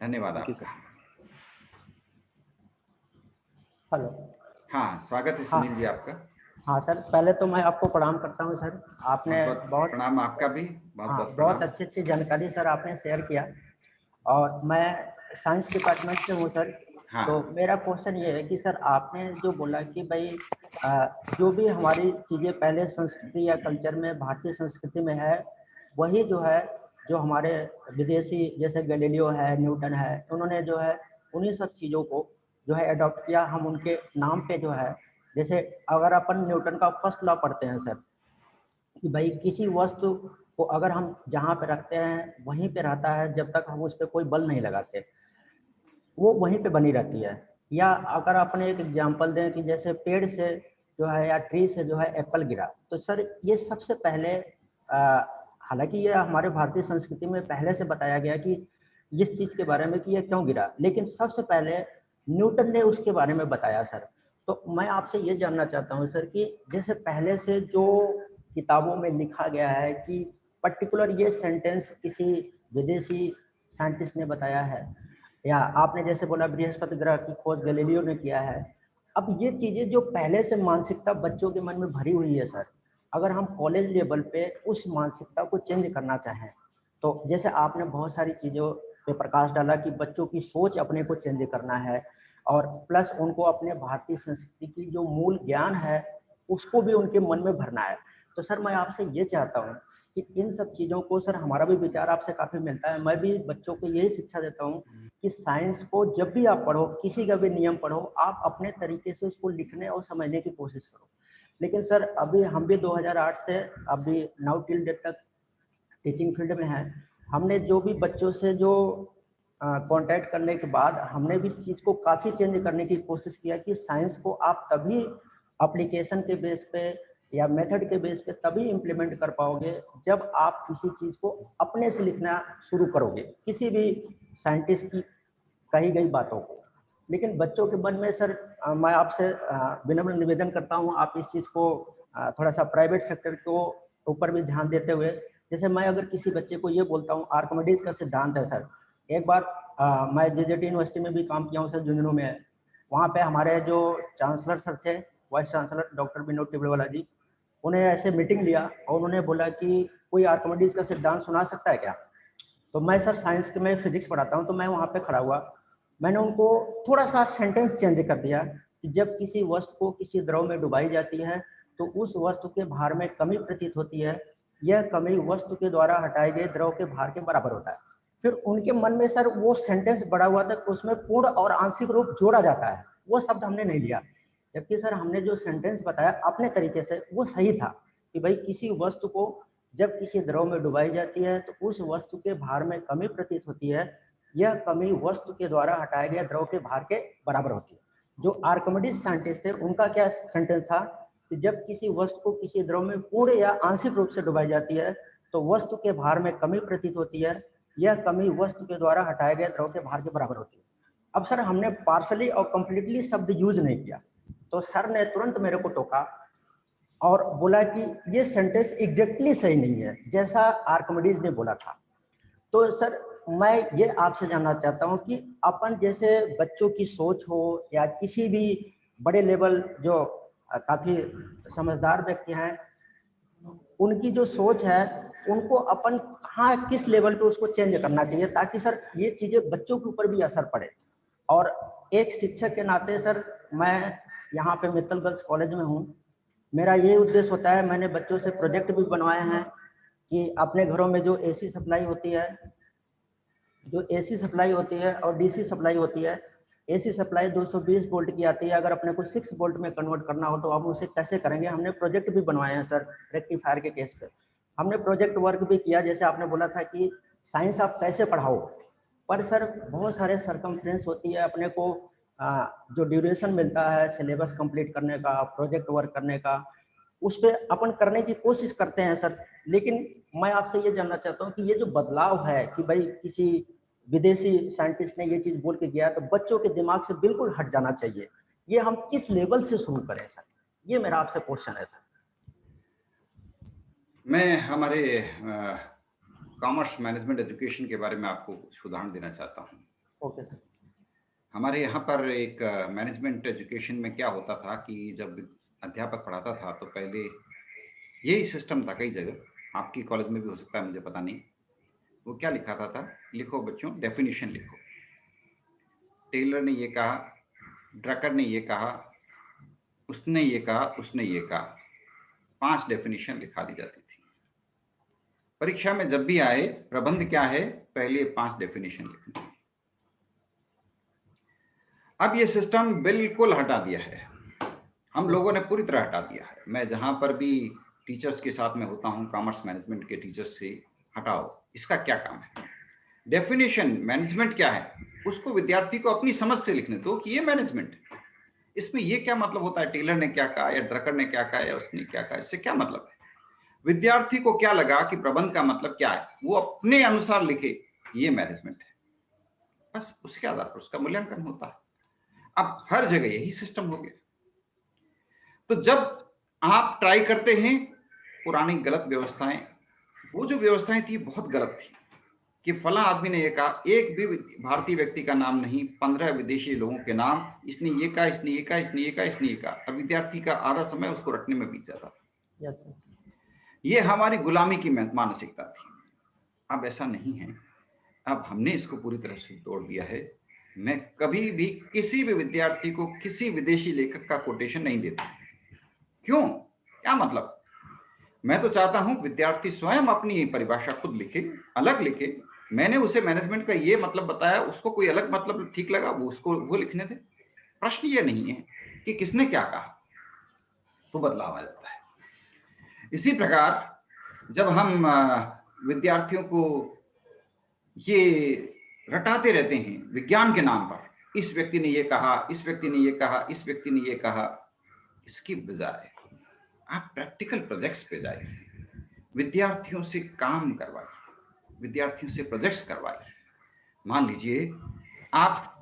धन्यवाद आपका। हेलो। हाँ, स्वागत है सुनील जी आपका। हाँ सर, पहले तो मैं आपको प्रणाम करता हूँ सर। आपने बहुत प्रणाम आपका भी, बहुत अच्छी जानकारी सर आपने शेयर किया। और मैं साइंस डिपार्टमेंट से हूँ सर। हाँ। तो मेरा क्वेश्चन ये है कि सर आपने जो बोला कि भाई जो भी हमारी चीज़ें पहले संस्कृति या कल्चर में, भारतीय संस्कृति में है, वही जो है जो हमारे विदेशी जैसे गैलीलियो है, न्यूटन है, उन्होंने जो है उन्हीं सब चीज़ों को जो है अडॉप्ट किया। हम उनके नाम पे जो है, जैसे अगर अपन न्यूटन का फर्स्ट लॉ पढ़ते हैं सर कि भाई किसी वस्तु को अगर हम जहाँ पे रखते हैं वहीं पे रहता है जब तक हम उस पर कोई बल नहीं लगाते, वो वहीं पे बनी रहती है। या अगर अपन एक एग्जांपल दें कि जैसे पेड़ से जो है या ट्री से जो है एप्पल गिरा, तो सर ये सबसे पहले हालांकि ये हमारे भारतीय संस्कृति में पहले से बताया गया कि इस चीज़ के बारे में कि ये क्यों गिरा, लेकिन सबसे पहले न्यूटन ने उसके बारे में बताया सर। तो मैं आपसे ये जानना चाहता हूँ सर कि जैसे पहले से जो किताबों में लिखा गया है कि पर्टिकुलर ये सेंटेंस किसी विदेशी साइंटिस्ट ने बताया है, या आपने जैसे बोला बृहस्पति ग्रह की खोज गैलीलियो ने किया है, अब ये चीज़ें जो पहले से मानसिकता बच्चों के मन में भरी हुई है सर, अगर हम कॉलेज लेवल पे उस मानसिकता को चेंज करना चाहें, तो जैसे आपने बहुत सारी चीज़ों पे प्रकाश डाला कि बच्चों की सोच अपने को चेंज करना है, और प्लस उनको अपने भारतीय संस्कृति की जो मूल ज्ञान है उसको भी उनके मन में भरना है। तो सर मैं आपसे ये चाहता हूँ कि इन सब चीज़ों को, सर हमारा भी विचार आपसे काफ़ी मिलता है, मैं भी बच्चों को यही शिक्षा देता हूँ कि साइंस को जब भी आप पढ़ो, किसी का भी नियम पढ़ो, आप अपने तरीके से उसको लिखने और समझने की कोशिश करो। लेकिन सर अभी हम भी 2008 से अभी नाउ टिल डेट तक टीचिंग फील्ड में हैं। हमने जो भी बच्चों से जो कांटेक्ट करने के बाद हमने भी इस चीज़ को काफ़ी चेंज करने की कोशिश किया कि साइंस को आप तभी एप्लीकेशन के बेस पे या मेथड के बेस पे तभी इम्प्लीमेंट कर पाओगे जब आप किसी चीज़ को अपने से लिखना शुरू करोगे, किसी भी साइंटिस्ट की कही गई बातों को। लेकिन बच्चों के मन में सर मैं आपसे विनम्र निवेदन करता हूँ, आप इस चीज़ को थोड़ा सा प्राइवेट सेक्टर को ऊपर भी ध्यान देते हुए, जैसे मैं अगर किसी बच्चे को ये बोलता हूँ आर्किमिडीज का सिद्धांत है सर। एक बार मैं जेजेटी यूनिवर्सिटी में भी काम किया हूँ सर, झुंझुनू में। वहाँ पे हमारे जो चांसलर सर थे, वाइस चांसलर डॉक्टर विनोद टिबड़ीवाला जी, उन्हें ऐसे मीटिंग लिया और उन्होंने बोला कि कोई आर्किमिडीज का सिद्धांत सुना सकता है क्या? तो मैं सर साइंस के, मैं फिजिक्स पढ़ाता हूँ, तो मैं वहाँ पे खड़ा हुआ। मैंने उनको थोड़ा सा सेंटेंस चेंज कर दिया कि जब किसी वस्तु को किसी द्रव में डुबाई जाती है तो उस वस्तु के भार में कमी प्रतीत होती है, यह कमी वस्तु के द्वारा हटाए गए द्रव के भार के बराबर होता है। फिर उनके मन में सर वो सेंटेंस बड़ा हुआ था कि उसमें पूर्ण और आंशिक रूप जोड़ा जाता है, वो शब्द हमने नहीं लिया। जबकि सर हमने जो सेंटेंस बताया अपने तरीके से वो सही था कि भाई किसी वस्तु को जब किसी द्रव में डुबाई जाती है तो उस वस्तु के भार में कमी प्रतीत होती है, यह कमी वस्तु के द्वारा हटाए गए द्रव के भार के बराबर होती है। जो आर्किमिडीज साइंटिस्ट थे उनका क्या सेंटेंस था कि जब किसी वस्तु को किसी द्रव में पूर्ण या आंशिक रूप से डुबाई जाती है तो वस्तु के भार में कमी प्रतीत होती है, यह कमी वस्तु के द्वारा हटाए गए द्रव के भार के बराबर होती है। अब सर हमने पार्शली और कंप्लीटली शब्द यूज नहीं किया, तो सर ने तुरंत मेरे को टोका और बोला कि ये सेंटेंस एग्जैक्टली सही नहीं है जैसा आर्किमिडीज ने बोला था। तो सर मैं ये आपसे जानना चाहता हूँ कि अपन जैसे बच्चों की सोच हो या किसी भी बड़े लेवल जो काफी समझदार व्यक्ति हैं, उनकी जो सोच है उनको अपन कहाँ किस लेवल पे उसको चेंज करना चाहिए ताकि सर ये चीजें बच्चों के ऊपर भी असर पड़े। और एक शिक्षक के नाते सर मैं यहाँ पे मित्तल गर्ल्स कॉलेज में हूँ, मेरा ये उद्देश्य होता है, मैंने बच्चों से प्रोजेक्ट भी बनवाए हैं कि अपने घरों में जो एसी सप्लाई होती है, जो एसी सप्लाई होती है और डीसी सप्लाई होती है, एसी सप्लाई 220 वोल्ट की आती है, अगर अपने को 6 वोल्ट में कन्वर्ट करना हो तो हम उसे कैसे करेंगे। हमने प्रोजेक्ट भी बनवाए हैं सर रेक्टिफायर के केस पे, हमने प्रोजेक्ट वर्क भी किया। जैसे आपने बोला था कि साइंस आप कैसे पढ़ाओ, पर सर बहुत सारे सरकमफ्रेंस होती है, अपने को जो ड्यूरेशन मिलता है सिलेबस कंप्लीट करने का, प्रोजेक्ट वर्क करने का, उस पर अपन करने की कोशिश करते हैं सर। लेकिन मैं आपसे ये जानना चाहता हूँ कि ये जो बदलाव है कि भाई किसी विदेशी साइंटिस्ट ने ये चीज बोल के गया तो बच्चों के दिमाग से बिल्कुल हट जाना चाहिए, ये हम किस लेवल से शुरू करें सर, ये मेरा आपसे क्वेश्चन है सर। मैं हमारे कॉमर्स मैनेजमेंट एजुकेशन के बारे में आपको कुछ उदाहरण देना चाहता हूँ। Okay sir. हमारे यहाँ पर एक मैनेजमेंट एजुकेशन में क्या होता था कि जब अध्यापक पढ़ाता था तो पहले यही सिस्टम था, कई जगह, आपकी कॉलेज में भी हो सकता है, मुझे पता नहीं। वो क्या लिखाता था, लिखो बच्चों डेफिनेशन लिखो। टेलर ने ये कहा, ड्रकर ने ये कहा, उसने ये कहा, उसने ये कहा, 5 डेफिनेशन लिखा दी जाती थी। परीक्षा में जब भी आए प्रबंध क्या है, पहले 5 डेफिनेशन लिखनी। अब ये सिस्टम बिल्कुल हटा दिया है, हम लोगों ने पूरी तरह हटा दिया है। मैं जहां पर भी टीचर्स के साथ में होता हूं, कॉमर्स मैनेजमेंट के टीचर्स से, हटाओ, इसका क्या काम है। डेफिनेशन मैनेजमेंट क्या है उसको विद्यार्थी को अपनी समझ से लिखने दो कि ये मैनेजमेंट है, इसमें ये क्या मतलब होता है, टेलर ने क्या कहा या ड्रकर ने क्या कहा या उसने क्या कहा, इससे क्या मतलब है। विद्यार्थी को क्या लगा कि प्रबंध का मतलब क्या है, वो अपने अनुसार लिखे ये मैनेजमेंट है, बस उसके आधार पर उसका मूल्यांकन होता है। अब हर जगह यही सिस्टम हो गया। तो जब आप ट्राई करते हैं, पुरानी गलत व्यवस्थाएं, वो जो व्यवस्थाएं थी बहुत गलत थी कि फला आदमी ने ये कहा, एक भी भारतीय व्यक्ति का नाम नहीं, 15 विदेशी लोगों के नाम, इसने ये कहा, इसने ये कहा, इसने ये कहा, इसने ये कहा। अब विद्यार्थी का आधा समय उसको रटने में बीत जाता था। Yes sir. ये हमारी गुलामी की मानसिकता थी। अब ऐसा नहीं है, अब हमने इसको पूरी तरह से तोड़ दिया है। मैं कभी भी किसी भी विद्यार्थी को किसी विदेशी लेखक का कोटेशन नहीं देता। क्यों, क्या मतलब। मैं तो चाहता हूं विद्यार्थी स्वयं अपनी परिभाषा खुद लिखे, अलग लिखे। मैंने उसे मैनेजमेंट का ये मतलब बताया, उसको कोई अलग मतलब ठीक लगा, वो उसको वो लिखने दे। प्रश्न ये नहीं है कि किसने क्या कहा, तो बदलाव आ जाता है। इसी प्रकार जब हम विद्यार्थियों को ये रटाते रहते हैं विज्ञान के नाम पर, इस व्यक्ति ने ये कहा, इस व्यक्ति ने ये कहा, इस व्यक्ति ने ये कहा, इसकी बजाय आप प्रैक्टिकल प्रोजेक्ट्स पे जाइए, विद्यार्थियों से काम करवाइए, विद्यार्थियों से प्रोजेक्ट्स करवाइए। मान लीजिए आप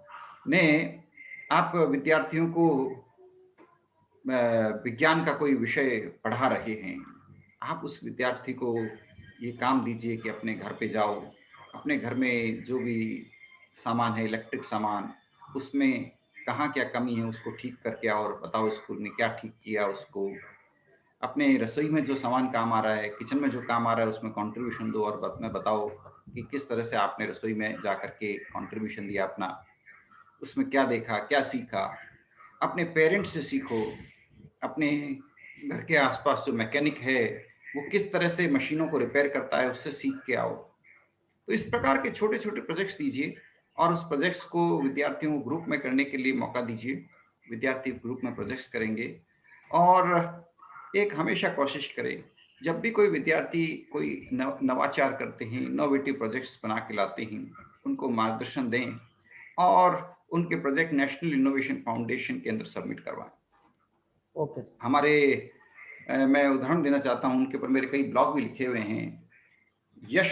विद्यार्थियों को विज्ञान का कोई विषय पढ़ा रहे हैं, आप उस विद्यार्थी को ये काम दीजिए कि अपने घर पे जाओ, अपने घर में जो भी सामान है, इलेक्ट्रिक सामान, उसमें कहाँ क्या कमी है उसको ठीक करके आओ और बताओ स्कूल में क्या ठीक किया उसको। अपने रसोई में जो सामान काम आ रहा है, किचन में जो काम आ रहा है उसमें कंट्रीब्यूशन दो और में बताओ कि किस तरह से आपने रसोई में जा करके कंट्रीब्यूशन दिया अपना, उसमें क्या देखा, क्या सीखा। अपने पेरेंट्स से सीखो, अपने घर के आसपास जो मैकेनिक है वो किस तरह से मशीनों को रिपेयर करता है उससे सीख के आओ। तो इस प्रकार के छोटे-छोटे प्रोजेक्ट्स दीजिए और उस प्रोजेक्ट्स को विद्यार्थियों को ग्रुप में करने के लिए मौका दीजिए। विद्यार्थी ग्रुप में प्रोजेक्ट्स करेंगे और एक हमेशा कोशिश करें, जब भी कोई विद्यार्थी कोई नवाचार करते हैं, इनोवेटिव प्रोजेक्ट्स बना के लाते हैं, उनको मार्गदर्शन दें और उनके प्रोजेक्ट नेशनल इनोवेशन फाउंडेशन के अंदर सबमिट करवाएं। Okay sir. हमारे मैं उदाहरण देना चाहता हूं, उनके ऊपर मेरे कई ब्लॉग भी लिखे हुए हैं। यश